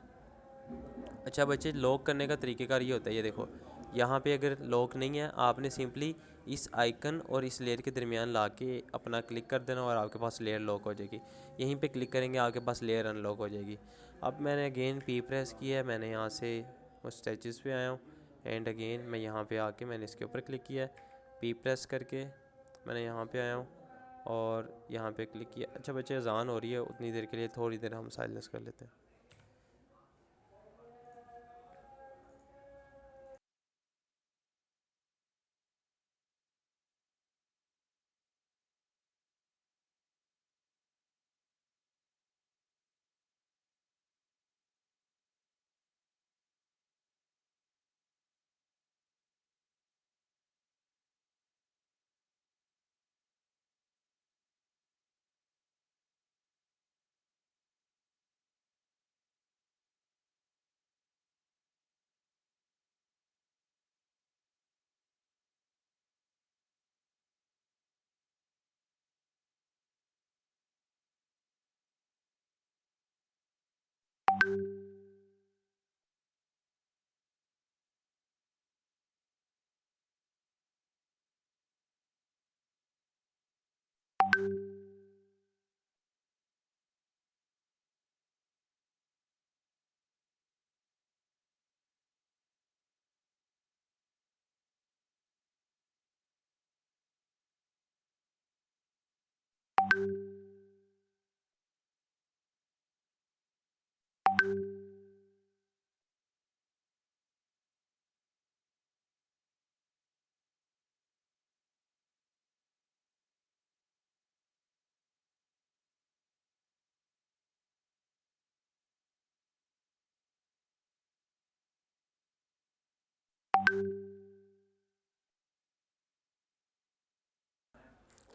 अच्छा बच्चे लॉक करने का तरीक़ेकार ये होता है, ये देखो यहाँ पे अगर लॉक नहीं है आपने सिंपली इस आइकन और इस लेयर के दरमियान ला के अपना क्लिक कर देना और आपके पास लेयर लॉक हो जाएगी। यहीं पे क्लिक करेंगे आपके पास लेयर अनलॉक हो जाएगी। अब मैंने अगेन पी प्रेस किया है, मैंने यहाँ से स्टेचेस पे आया हूँ एंड अगेन मैं यहाँ पे आके मैंने इसके ऊपर क्लिक किया, पी प्रेस करके मैंने यहाँ पे आया हूँ और यहाँ पे क्लिक किया। अच्छा बच्चे अजान हो रही है, उतनी देर के लिए थोड़ी देर हम साइलेंस कर लेते हैं।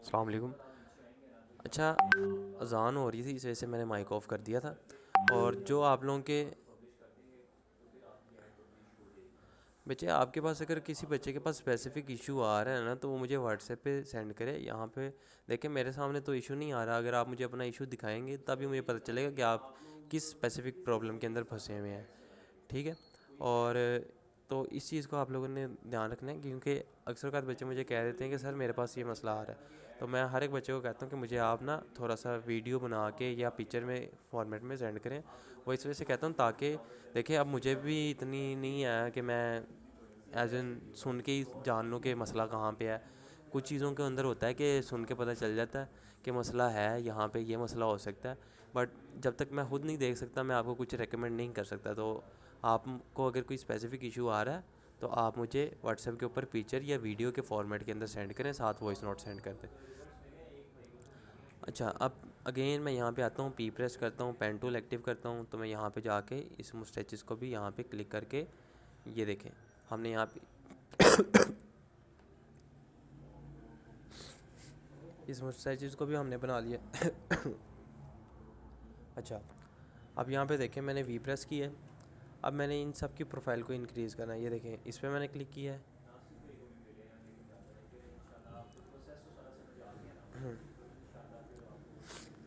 अस्सलाम वालेकुम। अच्छा, अज़ान हो रही थी, इस वजह से मैंने माइक ऑफ कर दिया था। और जो आप लोगों के बच्चे, आपके पास अगर किसी बच्चे के पास स्पेसिफिक इशू आ रहा है ना, तो वो मुझे व्हाट्सएप पे सेंड करे। यहाँ पे देखें, मेरे सामने तो इशू नहीं आ रहा। अगर आप मुझे अपना इशू दिखाएंगे तभी मुझे पता चलेगा कि आप किस स्पेसिफिक प्रॉब्लम के अंदर फंसे हुए हैं। ठीक है। और तो इस चीज़ को आप लोगों ने ध्यान रखना है, क्योंकि अक्सर का बच्चे मुझे कह देते हैं कि सर मेरे पास ये मसला आ रहा है। तो मैं हर एक बच्चे को कहता हूँ कि मुझे आप ना थोड़ा सा वीडियो बना के या पिक्चर में फॉर्मेट में सेंड करें। वो इस वजह से कहता हूँ ताकि देखिए, अब मुझे भी इतनी नहीं है कि मैं एज एन सुन के ही जान लूँ कि मसला कहाँ पे है। कुछ चीज़ों के अंदर होता है कि सुन के पता चल जाता है कि मसला है यहाँ पे, ये मसला हो सकता है। बट जब तक मैं खुद नहीं देख सकता, मैं आपको कुछ रेकमेंड नहीं कर सकता। तो आपको अगर कोई स्पेसिफिक इशू आ रहा है तो आप मुझे व्हाट्सएप के ऊपर पिक्चर या वीडियो के फॉर्मेट के अंदर सेंड करें, साथ वॉइस नोट सेंड कर दें। अच्छा, अब अगेन मैं यहाँ पे आता हूँ, पी प्रेस करता हूँ, पेन टूल एक्टिव करता हूँ। तो मैं यहाँ पे जाके इस मुस्टैचेस को भी यहाँ पे क्लिक करके, ये देखें हमने यहाँ पे इस मुस्टैचेस को भी हमने बना लिया। अच्छा, अब यहाँ पे देखें मैंने वी प्रेस की है। अब मैंने इन सब की प्रोफाइल को इंक्रीज़ करना है। ये देखें, इस पर मैंने क्लिक किया है।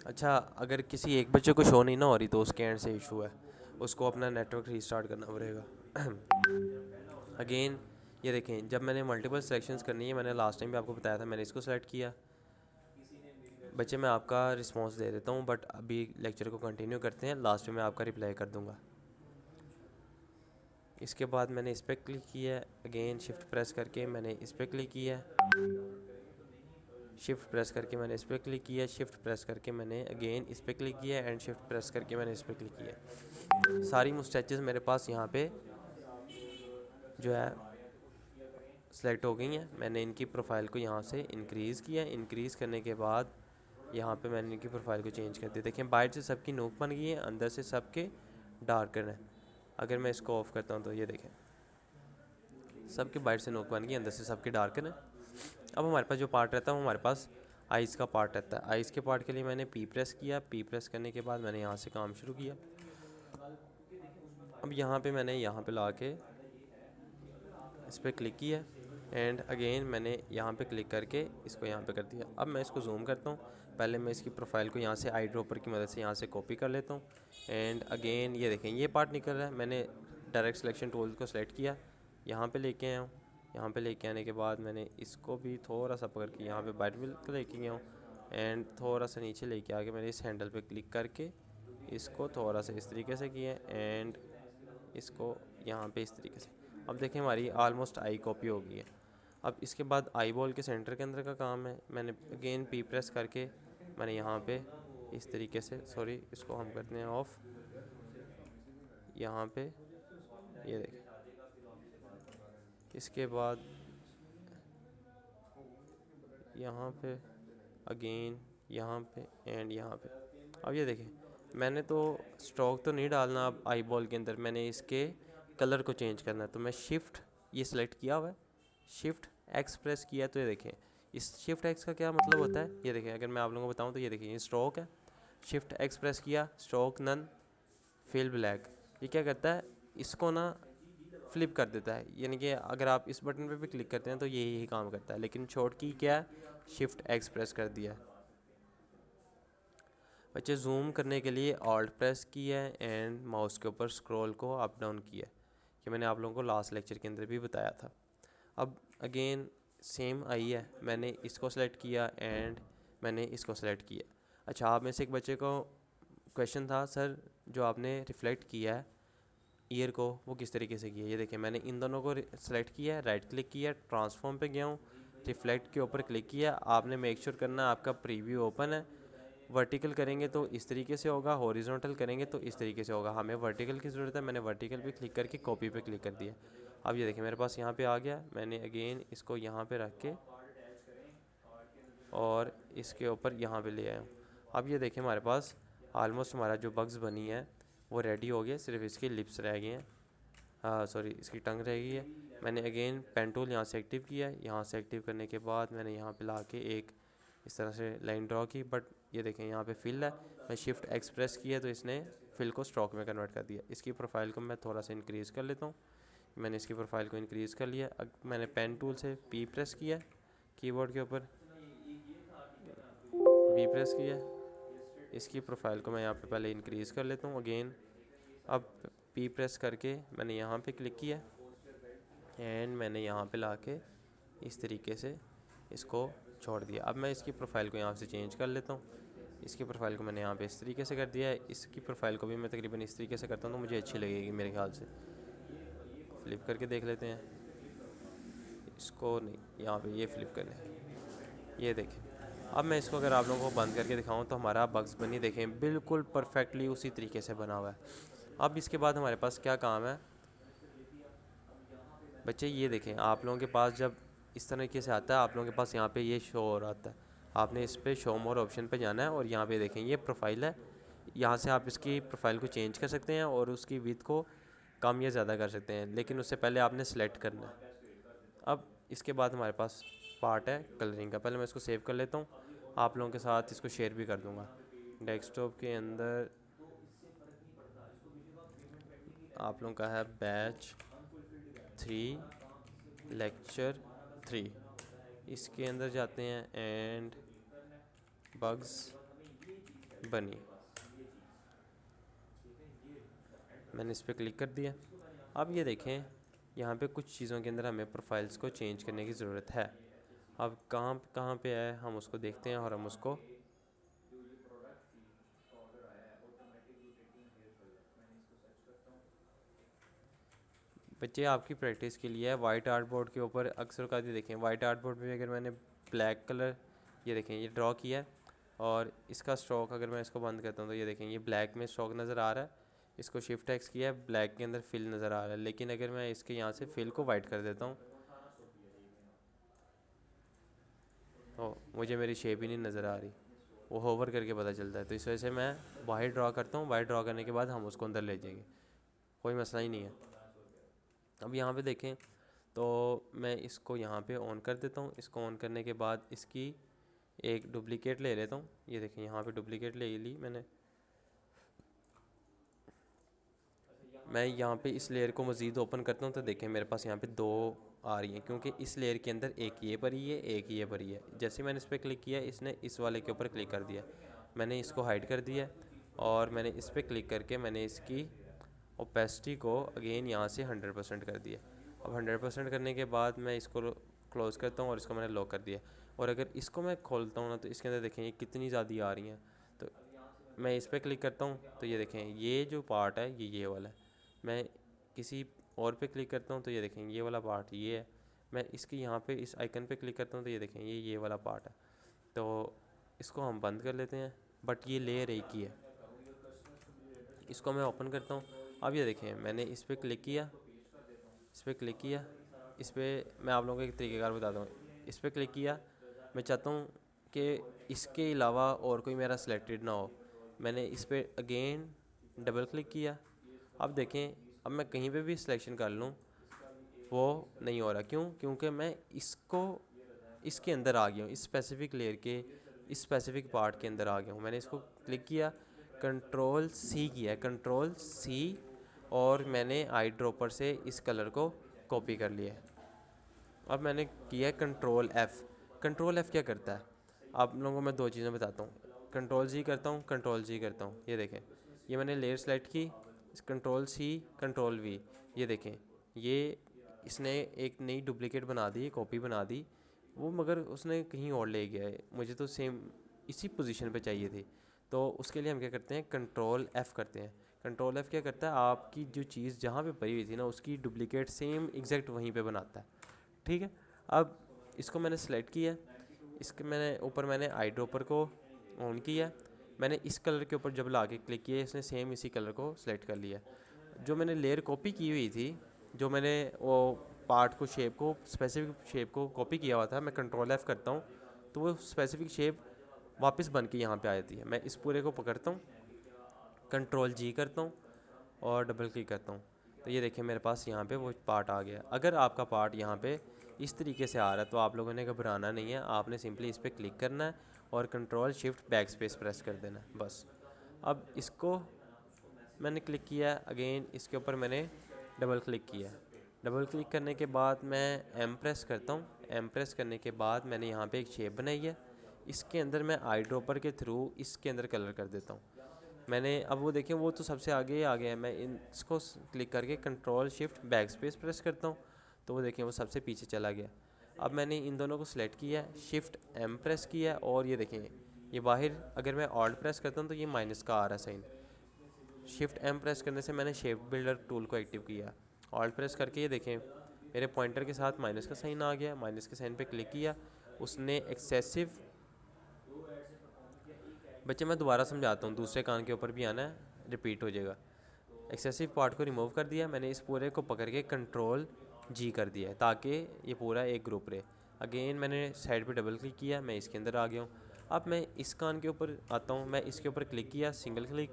अच्छा, अगर किसी एक बच्चे को शो नहीं ना हो रही तो उसके एंड से इशू है, उसको अपना नेटवर्क रीस्टार्ट करना पड़ेगा। अगेन ये देखें, जब मैंने मल्टीपल सिलेक्शंस करनी है, मैंने लास्ट टाइम भी आपको बताया था, मैंने इसको सेलेक्ट किया। बच्चे मैं आपका रिस्पांस दे देता हूँ, बट अभी लेक्चर को कंटिन्यू करते हैं, लास्ट में मैं आपका रिप्लाई कर दूँगा। इसके बाद मैंने इस पर क्लिक किया है। अगेन शिफ्ट प्रेस करके मैंने इस पर क्लिक किया है। शिफ्ट प्रेस करके मैंने इस पर क्लिक किया, शिफ्ट प्रेस करके मैंने अगेन इस पर क्लिक किया एंड शिफ्ट प्रेस करके मैंने इस पर क्लिक किया। सारी मुस्टैचेस मेरे पास यहाँ पे जो है सेलेक्ट हो गई हैं। मैंने इनकी प्रोफाइल को यहाँ से इंक्रीज़ किया। इंक्रीज़ करने के बाद यहाँ पे मैंने इनकी प्रोफाइल को चेंज कर दिया। देखें, बाहर से सबकी नोक बन गई है, अंदर से सबके डार्कन है। अगर मैं इसको ऑफ़ करता हूँ तो ये देखें, सबके बाहर से नोक बन गई, अंदर से सबके डार्कन है। अब हमारे पास जो पार्ट रहता है वो हमारे पास आइज़ का पार्ट रहता है। आइज़ के पार्ट के लिए मैंने पी प्रेस किया। पी प्रेस करने के बाद मैंने यहाँ से काम शुरू किया। अब यहाँ पे मैंने यहाँ पे ला के इस पर क्लिक किया एंड अगेन मैंने यहाँ पे क्लिक करके इसको यहाँ पे कर दिया। अब मैं इसको जूम करता हूँ। पहले मैं इसकी प्रोफाइल को यहाँ से आई ड्रॉपर की मदद से यहाँ से कॉपी कर लेता हूँ एंड अगेन ये देखें, ये पार्ट निकल रहा है। मैंने डायरेक्ट सिलेक्शन टूल को सेलेक्ट किया, यहाँ पे लेके आया हूँ। यहाँ पे लेके आने के बाद मैंने इसको भी थोड़ा सा पकड़ के यहाँ पे बाइट को लेके गया हूँ एंड थोड़ा सा नीचे लेके आके मैंने इस हैंडल पे क्लिक करके इसको थोड़ा सा इस तरीके से किया एंड इसको यहाँ पे इस तरीके से। अब देखें, हमारी आलमोस्ट आई कॉपी हो गई है। अब इसके बाद आई बॉल के सेंटर के अंदर का काम है। मैंने अगेन पी प्रेस करके मैंने यहाँ पे इस तरीके से, सॉरी इसको हम करते हैं ऑफ, यहाँ पे ये देखें। इसके बाद यहाँ पे अगेन यहाँ पे एंड यहाँ पे। अब ये देखें, मैंने तो स्ट्रोक तो नहीं डालना अब आई बॉल के अंदर, मैंने इसके कलर को चेंज करना है। तो मैं शिफ्ट ये सिलेक्ट किया हुआ है, शिफ्ट एक्स प्रेस किया। तो ये देखें, इस शिफ्ट एक्स का क्या मतलब होता है, ये देखें, अगर मैं आप लोगों को बताऊं तो ये देखिए, ये स्ट्रोक है। शिफ्ट एक्स प्रेस किया, स्ट्रोक नन, फिल ब्लैक। ये क्या करता है, इसको ना फ्लिप कर देता है। यानी कि अगर आप इस बटन पे भी क्लिक करते हैं तो ये यही काम करता है। लेकिन शॉर्ट की क्या है, शिफ्ट एक्स प्रेस कर दिया। बच्चे जूम करने के लिए ऑल्ट प्रेस किया है एंड माउस के ऊपर स्क्रॉल को अप डाउन किया। ये मैंने आप लोगों को लास्ट लेक्चर के अंदर भी बताया था। अब अगेन सेम आई है, मैंने इसको सेलेक्ट किया एंड मैंने इसको सेलेक्ट किया। अच्छा, आप में से एक बच्चे को क्वेश्चन था, सर जो आपने रिफ्लेक्ट किया है ईयर को, वो किस तरीके से किया। ये देखिए, मैंने इन दोनों को सेलेक्ट किया है, राइट क्लिक किया, ट्रांसफॉर्म पे गया हूँ, रिफ्लेक्ट के ऊपर क्लिक किया। आपने मेक श्योर करना आपका प्रीव्यू ओपन है। वर्टिकल करेंगे तो इस तरीके से होगा, हॉरिजॉन्टल करेंगे तो इस तरीके से होगा। हमें वर्टिकल की ज़रूरत है, मैंने वर्टिकल पे क्लिक करके कॉपी पे क्लिक कर दिया। अब ये देखिए, मेरे पास यहाँ पे आ गया। मैंने अगेन इसको यहाँ पे रख के और इसके ऊपर यहाँ पे ले आया हूँ। अब ये देखिए, हमारे पास ऑलमोस्ट हमारा जो बग्स बनी है वो रेडी हो गया, सिर्फ इसकी लिप्स रह गए हैं, हाँ सॉरी इसकी टंग रह गई है। मैंने अगेन पेन टूल यहाँ से एक्टिव किया है। यहाँ से एक्टिव करने के बाद मैंने यहाँ पे ला के एक इस तरह से लाइन ड्रॉ की, बट ये देखें यहाँ पे फिल है, मैं शिफ्ट एक्स प्रेस किया तो इसने फिल को स्ट्रोक में कन्वर्ट कर दिया। इसकी प्रोफाइल को मैं थोड़ा सा इंक्रीज़ कर लेता हूँ। मैंने इसकी प्रोफाइल को इंक्रीज़ कर लिया। अब मैंने पेन टूल से पी प्रेस किया, कीबोर्ड के ऊपर वी प्रेस किया। इसकी प्रोफाइल को मैं यहाँ पे पहले इंक्रीज़ कर लेता हूँ अगेन। अब पी प्रेस करके मैंने यहाँ पे क्लिक किया एंड मैंने यहाँ पे लाके इस तरीके से इसको छोड़ दिया। अब मैं इसकी प्रोफाइल को यहाँ से चेंज कर लेता हूँ। इसकी प्रोफाइल को मैंने यहाँ पे इस तरीके से कर दिया है। इसकी प्रोफाइल को भी मैं तकरीबन इस तरीके से करता हूँ तो मुझे अच्छी लगेगी मेरे ख्याल से। फ्लिप करके देख लेते हैं इसको, नहीं यहाँ पे ये फ्लिप कर लें, ये देखें। अब मैं इसको अगर आप लोगों को बंद करके दिखाऊं तो हमारा बग्स बनी देखें बिल्कुल परफेक्टली उसी तरीके से बना हुआ है। अब इसके बाद हमारे पास क्या काम है बच्चे, ये देखें। आप लोगों के पास जब इस तरीके से आता है, आप लोगों के पास यहाँ पे ये शो हो रहा आता है, आपने इस पर शो मोर ऑप्शन पे जाना है और यहाँ पे देखें ये प्रोफाइल है। यहाँ से आप इसकी प्रोफाइल को चेंज कर सकते हैं और उसकी विड्थ को कम या ज़्यादा कर सकते हैं, लेकिन उससे पहले आपने सेलेक्ट करना है। अब इसके बाद हमारे पास पार्ट है कलरिंग का। पहले मैं इसको सेव कर लेता हूँ, आप लोगों के साथ इसको शेयर भी कर दूँगा। डेस्कटॉप के अंदर आप लोगों का है बैच 3 लेक्चर 3, इसके अंदर जाते हैं एंड बग्स बनी। मैंने इस पर क्लिक कर दिया। अब ये देखें यहाँ पे कुछ चीज़ों के अंदर हमें प्रोफाइल्स को चेंज करने की ज़रूरत है। अब कहाँ पे है हम उसको देखते हैं और हम उसको बच्चे आपकी प्रैक्टिस के लिए है। वाइट आर्ट बोर्ड के ऊपर अक्सर का देखें, वाइट आर्ट बोर्ड पे अगर मैंने ब्लैक कलर ये देखें ये ड्रॉ किया है और इसका स्ट्रोक अगर मैं इसको बंद करता हूँ तो ये देखें ये ब्लैक में स्ट्रोक नज़र आ रहा है। इसको शिफ्ट एक्स किया है, ब्लैक के अंदर फिल नज़र आ रहा है। लेकिन अगर मैं इसके यहाँ से फिल को वाइट कर देता हूँ तो मुझे मेरी शेप ही नहीं नज़र आ रही, वो होवर करके पता चलता है। तो इस वजह से मैं वाइट ड्रॉ करता हूँ। वाइट ड्रॉ करने के बाद हम उसको अंदर ले जाएंगे, कोई मसला ही नहीं है। अब यहाँ पे देखें तो मैं इसको यहाँ पे ऑन कर देता हूँ। इसको ऑन करने के बाद इसकी एक डुप्लीकेट ले लेता हूँ। ये देखें यहाँ पे डुप्लीकेट ले ली मैंने। मैं यहाँ पे इस लेयर को मज़ीद ओपन करता हूँ तो देखें मेरे पास यहाँ पे 2 आ रही हैं, क्योंकि इस लेयर के अंदर एक ये भरी है एक ये भरी है। जैसे मैंने इस पर क्लिक किया इसने इस वाले के ऊपर क्लिक कर दिया, मैंने इसको हाइड कर दिया और मैंने इस पर क्लिक करके मैंने इसकी ओपेसिटी को अगेन यहाँ से 100% कर दिया। अब 100% करने के बाद मैं इसको क्लोज़ करता हूँ और इसको मैंने लॉक कर दिया। और अगर इसको मैं खोलता हूँ ना तो इसके अंदर देखें ये कितनी ज़्यादा आ रही हैं। तो मैं इस पर क्लिक करता हूँ तो ये देखें ये जो पार्ट है ये वाला है। मैं किसी और पे क्लिक करता हूँ तो ये देखें ये वाला पार्ट ये है। मैं इसकी यहाँ पे इस आइकन पे क्लिक करता हूँ तो ये देखें ये वाला पार्ट है। तो इसको हम बंद कर लेते हैं, बट ये लेयर एक ही है। इसको मैं ओपन करता हूँ। अब ये देखें मैंने इस पर क्लिक किया, इस पर क्लिक किया, इस पर मैं आप लोगों को एक तरीक़ेकार बताता हूँ। इस पर क्लिक किया, मैं चाहता हूँ कि इसके अलावा और कोई मेरा सिलेक्टेड ना हो। मैंने इस पर अगेन डबल क्लिक किया। अब देखें अब मैं कहीं पे भी सिलेक्शन कर लूँ वो नहीं हो रहा। क्यों? क्योंकि मैं इसको इसके अंदर आ गया हूँ, इस स्पेसिफ़िक लेयर के इस स्पेसिफ़िक पार्ट के अंदर आ गया हूँ। मैंने इसको क्लिक किया, कंट्रोल सी किया, कंट्रोल सी, और मैंने आई ड्रॉपर से इस कलर को कॉपी कर लिया। अब मैंने किया कंट्रोल एफ़। कंट्रोल एफ़ क्या करता है आप लोगों को मैं 2 चीज़ें बताता हूँ। कंट्रोल जी करता हूँ, कंट्रोल जी करता हूँ। ये देखें ये मैंने लेयर सेलेक्ट की, कंट्रोल सी कंट्रोल वी, ये देखें ये इसने एक नई डुप्लीकेट बना दी, कॉपी बना दी वो, मगर उसने कहीं और ले गया है। मुझे तो सेम इसी पोजीशन पे चाहिए थी। तो उसके लिए हम क्या करते हैं कंट्रोल एफ़ करते हैं। कंट्रोल एफ़ क्या करता है आपकी जो चीज़ जहाँ पे पड़ी हुई थी ना उसकी डुप्लीकेट सेम एग्जैक्ट वहीं पे बनाता है। ठीक है, अब इसको मैंने सेलेक्ट किया, इसके मैंने ऊपर मैंने आई ड्रॉपर को ऑन किया, मैंने इस कलर के ऊपर जब ला के क्लिक किया इसने सेम इसी कलर को सिलेक्ट कर लिया। जो मैंने लेयर कॉपी की हुई थी, जो मैंने वो पार्ट को शेप को स्पेसिफिक शेप को कॉपी किया हुआ था, मैं कंट्रोल एफ़ करता हूँ तो वो स्पेसिफिक शेप वापस बन के यहाँ पे आ जाती है। मैं इस पूरे को पकड़ता हूँ, कंट्रोल जी करता हूँ और डबल क्लिक करता हूँ तो ये देखिए मेरे पास यहाँ पे वो पार्ट आ गया। अगर आपका पार्ट यहाँ पे इस तरीके से आ रहा है, तो आप लोगों ने घबराना नहीं है, आपने सिंपली इस पर क्लिक करना है और control shift back space press कर देना है बस। अब इसको मैंने क्लिक किया, अगेन इसके ऊपर मैंने डबल क्लिक किया। डबल क्लिक करने के बाद मैं एम प्रेस करता हूँ। एम प्रेस करने के बाद मैंने यहाँ पे एक शेप बनाई है, इसके अंदर मैं आई ड्रॉपर के थ्रू इसके अंदर कलर कर देता हूँ। मैंने अब वो देखें वो तो सबसे आगे आ गया है, मैं इसको क्लिक करके control shift back space press करता हूँ, तो वो देखें वो सबसे पीछे चला गया। अब मैंने इन दोनों को सिलेक्ट किया है, शिफ्ट एम प्रेस किया है और ये देखें ये बाहर, अगर मैं ऑल्ट प्रेस करता हूँ तो ये माइनस का आ रहा है साइन। शिफ्ट एम प्रेस करने से मैंने शेप बिल्डर टूल को एक्टिव किया। ऑल्ट प्रेस करके ये देखें मेरे पॉइंटर के साथ माइनस का साइन आ गया। माइनस के साइन पे क्लिक किया, उसने एक्सेसिव, बच्चे मैं दोबारा समझाता हूँ, दूसरे कान के ऊपर भी आना है, रिपीट हो जाएगा। एक्सेसिव पार्ट को रिमूव कर दिया मैंने, इस पूरे को पकड़ के कंट्रोल जी कर दिया है ताकि ये पूरा एक ग्रुप रहे। अगेन मैंने साइड पे डबल क्लिक किया, मैं इसके अंदर आ गया हूँ। अब मैं इस कान के ऊपर आता हूँ, मैं इसके ऊपर क्लिक किया, सिंगल क्लिक,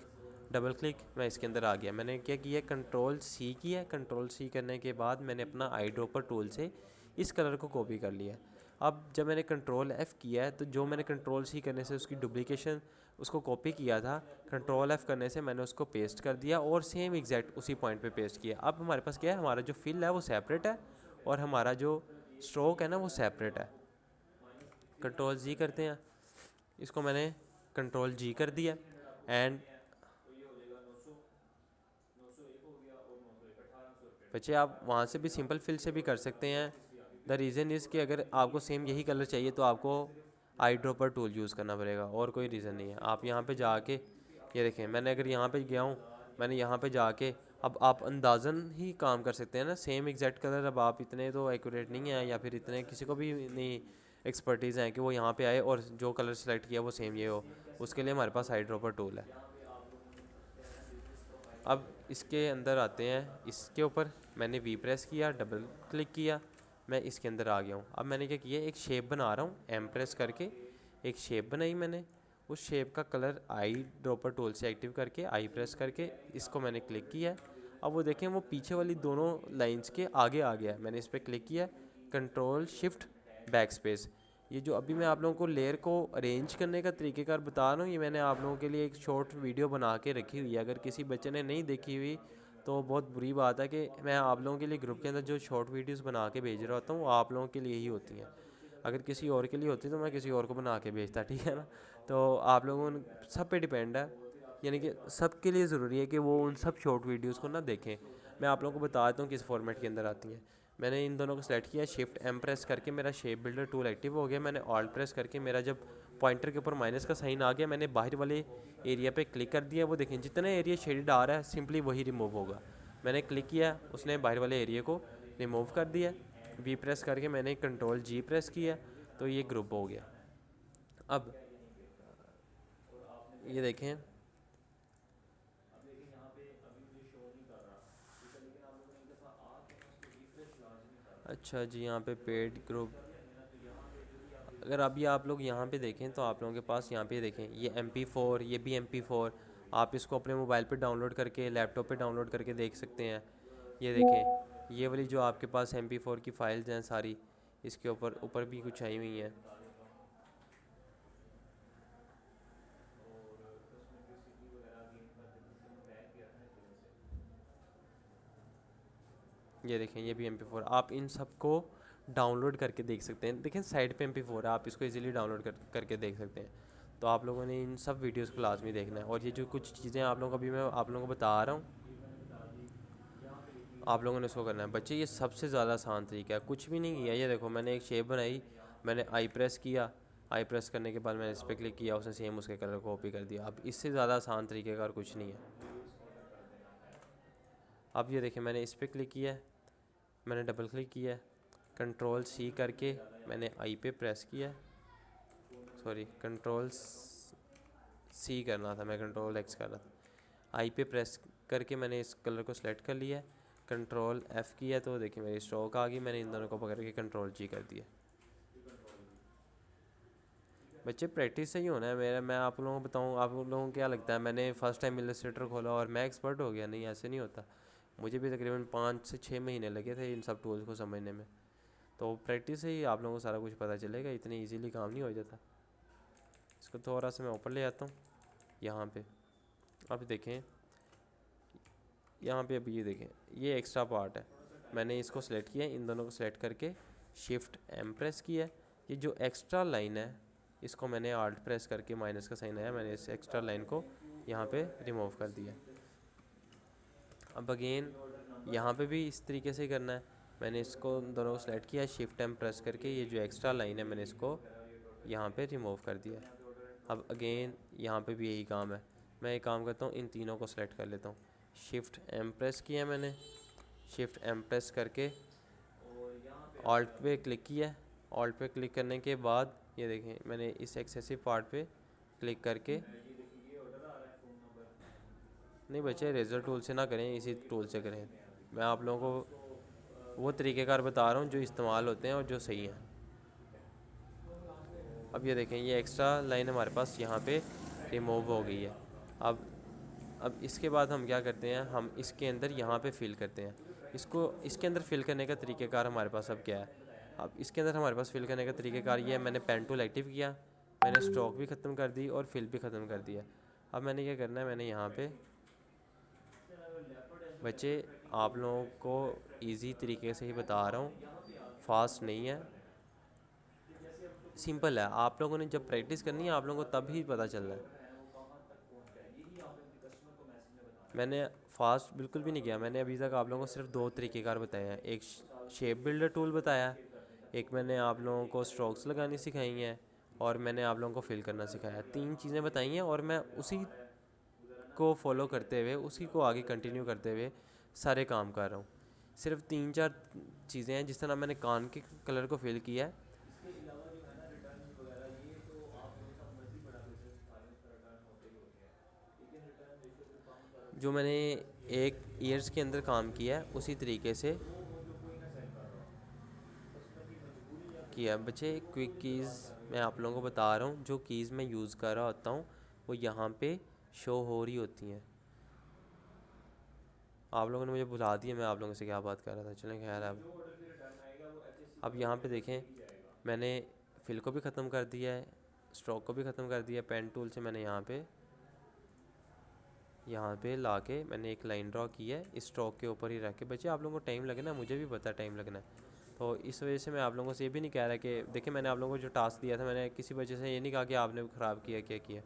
डबल क्लिक, मैं इसके अंदर आ गया। मैंने क्या किया, कंट्रोल सी किया। कंट्रोल सी करने के बाद मैंने अपना आई ड्रॉपर टूल से इस कलर को कॉपी कर लिया। अब जब मैंने कंट्रोल एफ़ किया है तो जो मैंने कंट्रोल सी करने से उसकी डुप्लीकेशन उसको कॉपी किया था, कंट्रोल एफ़ करने से मैंने उसको पेस्ट कर दिया और सेम एग्जैक्ट उसी पॉइंट पे पेस्ट किया। अब हमारे पास क्या है, हमारा जो फिल है वो सेपरेट है और हमारा जो स्ट्रोक है ना वो सेपरेट है। कंट्रोल जी करते हैं, इसको मैंने कंट्रोल जी कर दिया एंड बच्चे आप वहाँ से भी सिंपल फिल से भी कर सकते हैं। द रीज़न इज़ कि अगर आपको सेम यही कलर चाहिए तो आपको आई ड्रॉपर टूल यूज़ करना पड़ेगा और कोई रीज़न नहीं है। आप यहाँ पे जाके ये देखें, मैंने अगर यहाँ पे गया हूँ, मैंने यहाँ पे जाके अब आप अंदाज़न ही काम कर सकते हैं ना, सेम एग्जैक्ट कलर। अब आप इतने तो एक्यूरेट नहीं हैं या फिर इतने किसी को भी नहीं एक्सपर्टीज़ हैं कि वो यहाँ पे आए और जो कलर सेलेक्ट किया वो सेम ये हो, उसके लिए हमारे पास आई ड्रॉपर टूल है। अब इसके अंदर आते हैं, इसके ऊपर मैंने वी प्रेस किया, डबल क्लिक किया, मैं इसके अंदर आ गया हूँ। अब मैंने क्या किया, एक शेप बना रहा हूँ, एम प्रेस करके एक शेप बनाई मैंने। उस शेप का कलर आई ड्रॉपर टूल से एक्टिव करके आई प्रेस करके इसको मैंने क्लिक किया। अब वो देखें वो पीछे वाली दोनों लाइंस के आगे आ गया। मैंने इस पर क्लिक किया, कंट्रोल शिफ्ट बैक स्पेस। ये जो अभी मैं आप लोगों को लेयर को अरेंज करने का तरीक़ेकार बता रहा हूँ, ये मैंने आप लोगों के लिए एक शॉर्ट वीडियो बना के रखी हुई है। अगर किसी बच्चे ने नहीं देखी हुई तो बहुत बुरी बात है कि मैं आप लोगों के लिए ग्रुप के अंदर जो शॉर्ट वीडियोस बना के भेज रहा होता हूँ वो आप लोगों के लिए ही होती हैं। अगर किसी और के लिए होती तो मैं किसी और को बना के भेजता, ठीक है ना। तो आप लोगों सब पे डिपेंड है, यानी कि सब के लिए ज़रूरी है कि वो उन सब शॉर्ट वीडियोज़ को ना देखें। मैं आप लोगों को बता देता हूँ किस फॉर्मेट के अंदर आती हैं। मैंने इन दोनों को सेलेक्ट किया, शिफ्ट एम प्रेस करके मेरा शेप बिल्डर टूल एक्टिव हो गया। मैंने ऑल्ट प्रेस करके मेरा जब पॉइंटर के ऊपर माइनस का साइन आ गया, मैंने बाहर वाले एरिया पे क्लिक कर दिया। वो देखें जितने एरिया शेडेड आ रहा है सिंपली वही रिमूव होगा। मैंने क्लिक किया, उसने बाहर वाले एरिया को रिमूव कर दिया। वी प्रेस करके मैंने कंट्रोल जी प्रेस किया तो ये ग्रुप हो गया। अब ये देखें, अच्छा जी यहाँ पे पेड ग्रुप, अगर अभी आप लोग यहाँ पे देखें तो आप लोगों के पास यहाँ पे देखें ये MP4, ये भी MP4, आप इसको अपने मोबाइल पे डाउनलोड करके लैपटॉप पे डाउनलोड करके देख सकते हैं। ये देखें ये वाली जो आपके पास MP4 की फ़ाइल्स हैं सारी, इसके ऊपर ऊपर भी कुछ आई हुई हैं। ये देखें ये भी MP4, आप इन सब को डाउनलोड करके देख सकते हैं। देखें साइड पे MP4 है, आप इसको इजीली डाउनलोड करके देख सकते हैं। तो आप लोगों ने इन सब वीडियोस को लाजमी देखना है। और ये जो कुछ चीज़ें आप लोगों को अभी मैं आप लोगों को बता रहा हूँ, आप लोगों ने इसको करना है। बच्चे ये सबसे ज़्यादा आसान तरीका है, कुछ भी नहीं किया। ये देखो मैंने एक शेप बनाई, मैंने आई प्रेस किया, आई प्रेस करने के बाद मैंने इस पर क्लिक किया, उसने सेम उसके कलर को कॉपी कर दिया। अब इससे ज़्यादा आसान तरीके का और कुछ नहीं है। अब ये देखें मैंने इस पर क्लिक किया है, मैंने डबल क्लिक किया है, कंट्रोल सी करके मैंने आई पे प्रेस किया, सॉरी कंट्रोल सी करना था, मैं कंट्रोल एक्स कर रहा था। आई पे प्रेस करके मैंने इस कलर को सिलेक्ट कर लिया, कंट्रोल एफ़ किया तो देखिए मेरी स्ट्रोक आ गई। मैंने इन दोनों को पकड़ के कंट्रोल जी कर दिया। बच्चे प्रैक्टिस से ही होना है मेरा। मैं आप लोगों को बताऊँ, आप लोगों को क्या लगता है मैंने फ़र्स्ट टाइम इलस्ट्रेटर खोला और मैं एक्सपर्ट हो गया? नहीं, ऐसे नहीं होता। मुझे भी तकरीबन 5 से 6 महीने लगे थे इन सब टूल्स को समझने में। तो प्रैक्टिस से ही आप लोगों को सारा कुछ पता चलेगा, इतनी इजीली काम नहीं हो जाता। इसको थोड़ा सा मैं ऊपर ले आता हूँ यहाँ पे। अब देखें यहाँ पे, अभी ये देखें ये एक्स्ट्रा पार्ट है, मैंने इसको सेलेक्ट किया, इन दोनों को सेलेक्ट करके शिफ्ट एम प्रेस किया है। ये जो एक्स्ट्रा लाइन है इसको मैंने आल्ट प्रेस करके, माइनस का साइन आया, मैंने इस एक्स्ट्रा लाइन को यहाँ पे रिमूव कर दिया। अब अगेन यहाँ पे भी इस तरीके से करना है, मैंने इसको दोनों को सेलेक्ट किया, शिफ्ट एम प्रेस करके ये जो एक्स्ट्रा लाइन है मैंने इसको यहाँ पे रिमूव कर दिया। अब अगेन यहाँ पे भी यही काम है, मैं एक काम करता हूँ, इन तीनों को सेलेक्ट कर लेता हूँ, शिफ्ट एम प्रेस किया मैंने, शिफ्ट एम प्रेस करके ऑल्ट पे क्लिक किया। ऑल्ट पे क्लिक करने के बाद ये देखें मैंने इस एक्सेसिव पार्ट पे क्लिक करके, नहीं बच्चे रेजर टूल से ना करें, इसी टूल से करें। मैं आप लोगों को वो तरीक़ेकार बता रहा हूँ जो इस्तेमाल होते हैं और जो सही हैं। अब ये देखें ये एक्स्ट्रा लाइन हमारे पास यहाँ पे रिमूव हो गई है। अब इसके बाद हम क्या करते हैं, हम इसके अंदर यहाँ पे फिल करते हैं इसको। इसके अंदर फिल करने का तरीक़ेकार हमारे पास अब क्या है, अब इसके अंदर हमारे पास फिल करने का तरीक़ेकार ये है, मैंने पेन टूल एक्टिव किया, मैंने स्ट्रोक भी ख़त्म कर दी और फिल भी ख़त्म कर दिया। अब मैंने क्या करना है, मैंने यहाँ पे बच्चे आप लोगों को इजी तरीके से ही बता रहा हूँ, फास्ट नहीं है, सिंपल है। आप लोगों ने जब प्रैक्टिस करनी है आप लोगों को तब ही पता चल रहा है। मैंने फास्ट बिल्कुल भी नहीं किया, मैंने अभी तक आप लोगों को सिर्फ दो तरीक़ेकार बताए हैं, एक शेप बिल्डर टूल बताया, एक मैंने आप लोगों को स्ट्रोक्स लगानी सिखाई हैं, और मैंने आप लोगों को फिल करना सिखाया। तीन चीज़ें बताई हैं और मैं उसी को फॉलो करते हुए, उसी को आगे कंटिन्यू करते हुए सारे काम कर रहा हूँ। सिर्फ तीन चार चीज़ें हैं, जिस तरह मैंने कान के कलर को फिल किया है, जो मैंने एक ईयर्स के अंदर काम किया है उसी तरीके से किया। बच्चे क्विक कीज़ मैं आप लोगों को बता रहा हूँ, जो कीज़ मैं यूज़ कर रहा होता हूँ वो यहाँ पे शो हो रही होती हैं। आप लोगों ने मुझे बुला दिया, मैं आप लोगों से क्या बात कर रहा था, चलें खैर। अब यहाँ पे देखें मैंने फिल को भी ख़त्म कर दिया है, स्ट्रोक को भी ख़त्म कर दिया। पेन टूल से मैंने यहाँ पे ला के मैंने एक लाइन ड्रॉ की है, इस स्ट्रोक के ऊपर ही रख के। बच्चे आप लोगों को टाइम लगना है, मुझे भी पता है टाइम लगना है, तो इस वजह से मैं आप लोगों से ये भी नहीं कह रहा कि देखिए मैंने आप लोगों को जो टास्क दिया था, मैंने किसी वजह से ये नहीं कहा कि आपने ख़राब किया, क्या किया।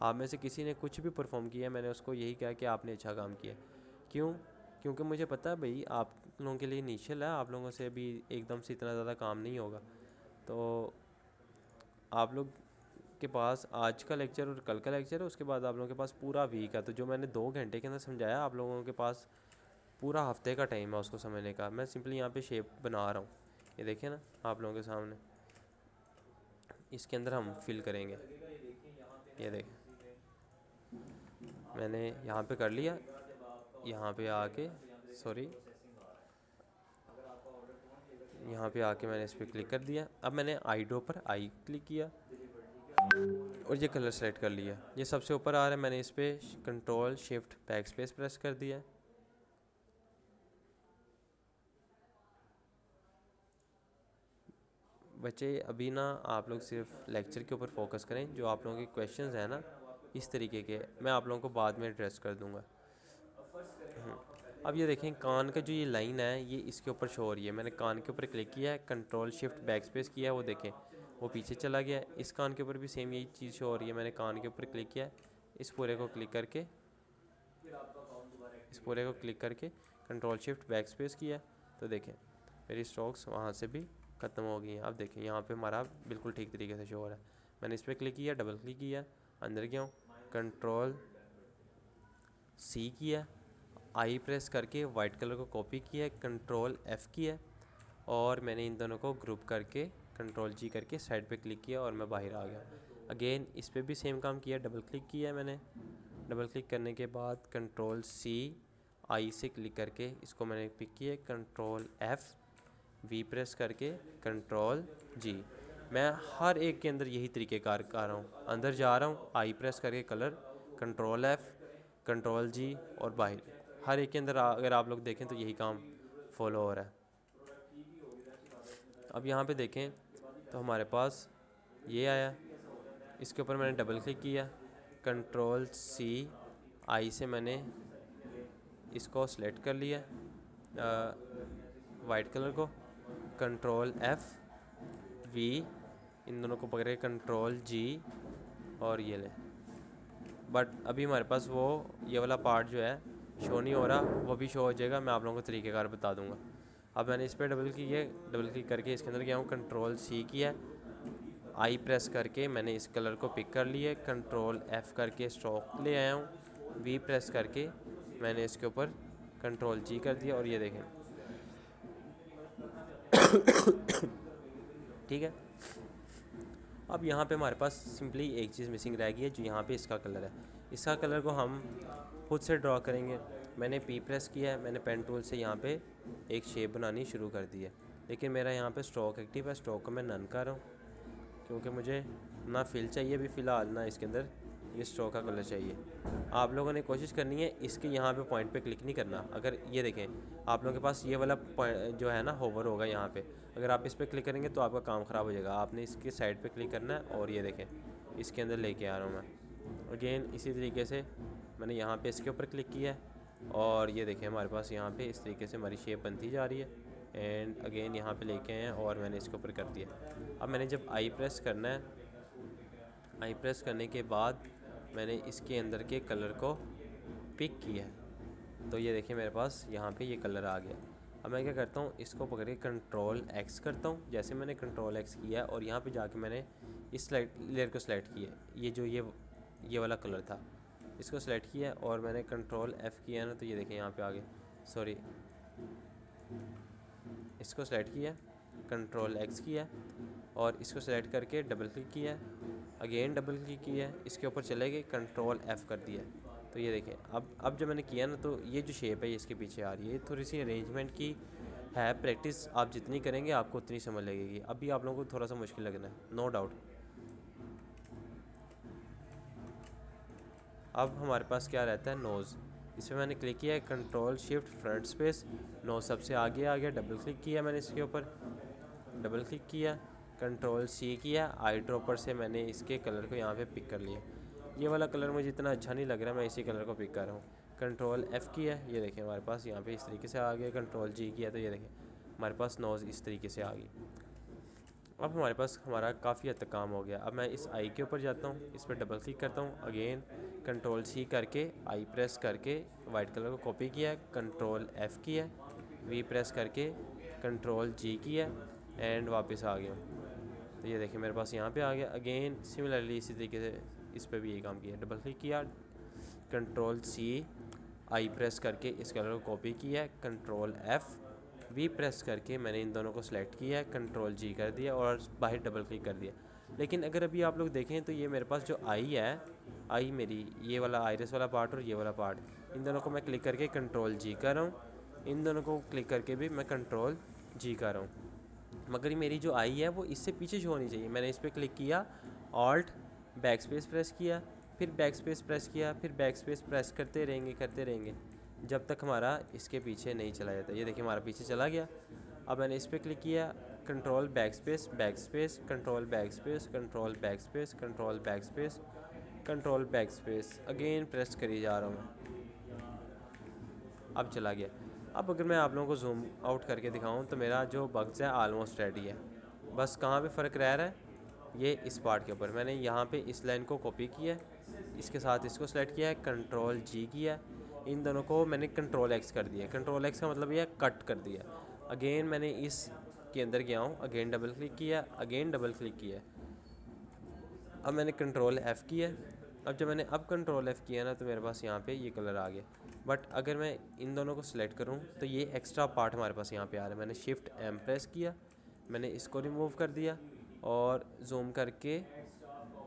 आप में से किसी ने कुछ भी परफॉर्म किया, मैंने उसको यही कहा कि आपने अच्छा काम किया। क्यों? क्योंकि मुझे पता है भाई आप लोगों के लिए इनिशियल है, आप लोगों से अभी एकदम से इतना ज़्यादा काम नहीं होगा। तो आप लोग के पास आज का लेक्चर और कल का लेक्चर है, उसके बाद आप लोगों के पास पूरा वीक है। तो जो मैंने 2 घंटे के अंदर समझाया, आप लोगों के पास पूरा हफ्ते का टाइम है उसको समझने का। मैं सिंपली यहाँ पे शेप बना रहा हूँ, ये देखिए ना आप लोगों के सामने। इसके अंदर हम फिल करेंगे, ये देखें मैंने यहाँ पे कर लिया, यहाँ पे आके सॉरी यहाँ पे आके मैंने इस पर क्लिक कर दिया। अब मैंने आई ड्रॉ पर आई क्लिक किया और ये कलर सेलेक्ट कर लिया, ये सबसे ऊपर आ रहा है। मैंने इस पर control shift back space press कर दिया। बच्चे अभी ना आप लोग सिर्फ लेक्चर के ऊपर फोकस करें, जो आप लोगों के क्वेश्चंस हैं ना इस तरीके के, मैं आप लोगों को बाद में एड्रेस कर दूंगा। अब ये देखें कान का जो ये लाइन है ये इसके ऊपर शो हो रही है, मैंने कान के ऊपर क्लिक किया है, कंट्रोल शिफ्ट बैक स्पेस किया है, वो देखें वो पीछे चला गया है। इस कान के ऊपर भी सेम यही चीज़ शो हो रही है, मैंने कान के ऊपर क्लिक किया है, इस पूरे को क्लिक करके कंट्रोल शिफ्ट बैक स्पेस किया, तो देखें मेरी स्ट्रोक्स वहाँ से भी ख़त्म हो गई हैं। अब देखें यहाँ पे हमारा बिल्कुल ठीक तरीके से शो हो रहा है। मैंने इस पर क्लिक किया, डबल क्लिक किया, अंदर गया हूँ, कंट्रोल सी किया, आई प्रेस करके वाइट कलर को कॉपी किया, कंट्रोल एफ़ किया, और मैंने इन दोनों को ग्रुप करके कंट्रोल जी करके साइड पे क्लिक किया और मैं बाहर आ गया। अगेन इस पर भी सेम काम किया, डबल क्लिक किया मैंने, डबल क्लिक करने के बाद कंट्रोल सी आई से क्लिक करके इसको मैंने पिक किया, कंट्रोल एफ़ वी प्रेस करके कंट्रोल जी। मैं हर एक के अंदर यही तरीक़ेकार कर रहा हूँ, अंदर जा रहा हूँ, आई प्रेस करके कलर, कंट्रोल एफ़, कंट्रोल जी और बाहर, हर एक के अंदर अगर आप लोग देखें तो यही काम फॉलो हो रहा है। अब यहाँ पे देखें तो हमारे पास ये आया, इसके ऊपर मैंने डबल क्लिक किया, कंट्रोल सी आई से मैंने इसको सेलेक्ट कर लिया वाइट कलर को, कंट्रोल एफ वी, इन दोनों को पकड़े कंट्रोल जी और ये ले। बट अभी हमारे पास वो ये वाला पार्ट जो है शो नहीं हो रहा, वो भी शो हो जाएगा, मैं आप लोगों को तरीक़ेकार बता दूंगा। अब मैंने इस पर डबल क्लिक करके इसके अंदर गया हूँ, कंट्रोल सी किया, आई प्रेस करके मैंने इस कलर को पिक कर लिया, कंट्रोल एफ़ करके स्ट्रोक ले आया हूँ, वी प्रेस करके मैंने इसके ऊपर कंट्रोल जी कर दिया और ये देखें ठीक है। अब यहाँ पे हमारे पास सिंपली एक चीज़ मिसिंग रह गई है, जो यहाँ पे इसका कलर है। इसका कलर को हम खुद से ड्रॉ करेंगे। मैंने पी प्रेस किया है, मैंने पेन टूल से यहाँ पे एक शेप बनानी शुरू कर दी है, लेकिन मेरा यहाँ पे स्ट्रोक एक्टिव है, स्ट्रोक को मैं नन कर रहा हूँ क्योंकि मुझे ना फिल चाहिए अभी फ़िलहाल, ना इसके अंदर ये स्ट्रोक का कलर चाहिए। आप लोगों ने कोशिश करनी है इसके यहाँ पे पॉइंट पे क्लिक नहीं करना। अगर ये देखें आप लोगों के पास ये वाला पॉइंट जो है ना होवर होगा यहाँ पे, अगर आप इस पर क्लिक करेंगे तो आपका काम ख़राब हो जाएगा। आपने इसके साइड पे क्लिक करना है और ये देखें इसके अंदर लेके आ रहा हूँ मैं। अगेन इसी तरीके से मैंने यहाँ पर इसके ऊपर क्लिक किया है और ये देखें हमारे पास यहाँ पर इस तरीके से हमारी शेप बनती जा रही है। एंड अगेन यहाँ पे लेके आए हैं और मैंने इसके ऊपर कर दिया। अब मैंने जब आई प्रेस करना है, आई प्रेस करने के बाद मैंने इसके अंदर के कलर को पिक किया है, तो ये देखिए मेरे पास यहाँ पे ये कलर आ गया। अब मैं क्या करता हूँ, इसको पकड़ के कंट्रोल एक्स करता हूँ। जैसे मैंने कंट्रोल एक्स किया और यहाँ पे जाके मैंने इस लेयर को सिलेक्ट किया, ये जो ये वाला कलर था इसको सिलेक्ट किया और मैंने कंट्रोल एफ़ किया ना, तो ये देखें यहाँ पे आ गया, सॉरी इसको सेलेक्ट किया, कंट्रोल एक्स किया और इसको सेलेक्ट करके डबल क्लिक किया, अगेन डबल क्लिक किया, इसके ऊपर चले गए, कंट्रोल एफ़ कर दिया। तो ये देखें अब जब मैंने किया ना, तो ये जो शेप है ये इसके पीछे आ रही है। थोड़ी सी अरेंजमेंट की है, प्रैक्टिस आप जितनी करेंगे आपको उतनी समझ लगेगी। अभी आप लोगों को थोड़ा सा मुश्किल लगना है, नो डाउट। अब हमारे पास क्या रहता है, नोज़। इसमें मैंने क्लिक किया है, control shift front space, nose सबसे आगे आ गया, डबल क्लिक किया मैंने इसके ऊपर, डबल क्लिक किया, कंट्रोल सी किया, आई ड्रॉपर से मैंने इसके कलर को यहाँ पे पिक कर लिया। ये वाला कलर मुझे इतना अच्छा नहीं लग रहा, मैं इसी कलर को पिक कर रहा हूँ। कंट्रोल एफ़ किया, ये देखें हमारे पास यहाँ पे इस तरीके से आ गया, कंट्रोल जी किया तो ये देखें हमारे पास नोज़ इस तरीके से आ गई। अब हमारे पास हमारा काफ़ी हद तक काम हो गया। अब मैं इस आई के ऊपर जाता हूँ, इस पर डबल क्लिक करता हूँ, अगेन कंट्रोल सी करके आई प्रेस करके वाइट कलर को कॉपी किया, कंट्रोल एफ़ किया, वी प्रेस करके कंट्रोल जी किया एंड वापस आ गया। तो ये देखिए मेरे पास यहाँ पे आ गया। अगेन सिमिलरली इसी तरीके से इस पर भी यही काम किया, डबल क्लिक किया, कंट्रोल सी आई प्रेस करके इस कलर को कॉपी किया, कंट्रोल एफ़ वी प्रेस करके मैंने इन दोनों को सिलेक्ट किया है, कंट्रोल जी कर दिया और बाहर डबल क्लिक कर दिया। लेकिन अगर अभी आप लोग देखें तो ये मेरे पास जो आई है, आई मेरी ये वाला आइरिस वाला पार्ट और ये वाला पार्ट, इन दोनों को मैं क्लिक करके कंट्रोल जी कर रहा हूँ, इन दोनों को क्लिक करके भी मैं कंट्रोल जी कर रहा हूँ, मगर मेरी जो आई है वो इससे पीछे शो होनी चाहिए। मैंने इस पर क्लिक किया, ऑल्ट बैक स्पेस प्रेस किया, फिर बैक स्पेस प्रेस किया, फिर बैक स्पेस प्रेस करते रहेंगे जब तक हमारा इसके पीछे नहीं चला जाता। ये देखिए हमारा पीछे चला गया। अब मैंने इस पर क्लिक किया, control back space, control back space, control back space, control back space, control back space, again press करी जा रहा हूँ मैं, अब चला गया। अब अगर मैं आप लोगों को जूम आउट करके दिखाऊँ तो मेरा जो बग्स है ऑलमोस्ट रेडी है। बस कहाँ पे फ़र्क रह रहा है, ये इस पार्ट के ऊपर मैंने यहाँ पे इस लाइन को कॉपी किया, इसके साथ इसको सेलेक्ट किया है, कंट्रोल जी किया, इन दोनों को मैंने कंट्रोल एक्स कर दिया। कंट्रोल एक्स का मतलब ये कट कर दिया। अगेन मैंने इस के अंदर गया हूँ, अगेन डबल क्लिक किया, अगेन डबल क्लिक किया, अब मैंने कंट्रोल एफ़ किया। अब जब मैंने कंट्रोल एफ़ किया ना, तो मेरे पास यहाँ पे ये कलर आ गया। बट अगर मैं इन दोनों को सिलेक्ट करूँ तो ये एक्स्ट्रा पार्ट हमारे पास यहाँ पे आ रहा है। मैंने शिफ्ट एम प्रेस किया, मैंने इसको रिमूव कर दिया और जूम करके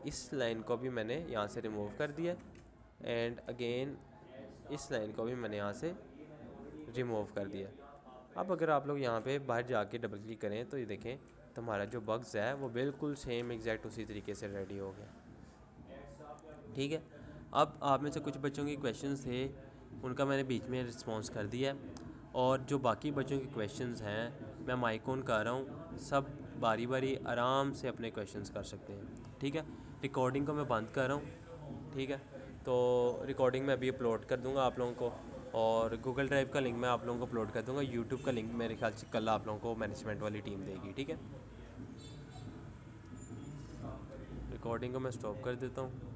इस लाइन को भी मैंने यहाँ से रिमूव कर दिया एंड अगेन इस लाइन को भी मैंने यहाँ से रिमूव कर दिया। अब अगर आप लोग यहाँ पे बाहर जाके डबल क्लिक करें तो ये देखें तो हमारा जो बग्स है वो बिल्कुल सेम एग्जैक्ट उसी तरीके से रेडी हो गया। ठीक है, अब आप में से कुछ बच्चों के क्वेश्चंस थे, उनका मैंने बीच में रिस्पॉन्स कर दिया और जो बाकी बच्चों के क्वेश्चंस हैं मैं माइक ऑन कर रहा हूँ, सब बारी बारी आराम से अपने क्वेश्चंस कर सकते हैं। ठीक है, रिकॉर्डिंग को मैं बंद कर रहा हूँ। ठीक है, तो रिकॉर्डिंग मैं अभी अपलोड कर दूँगा आप लोगों को, और गूगल ड्राइव का लिंक मैं आप लोगों को अपलोड कर दूँगा। यूट्यूब का लिंक मेरे ख्याल से कल आप लोगों को मैनेजमेंट वाली टीम देगी। ठीक है, रिकॉर्डिंग को मैं स्टॉप कर देता हूँ।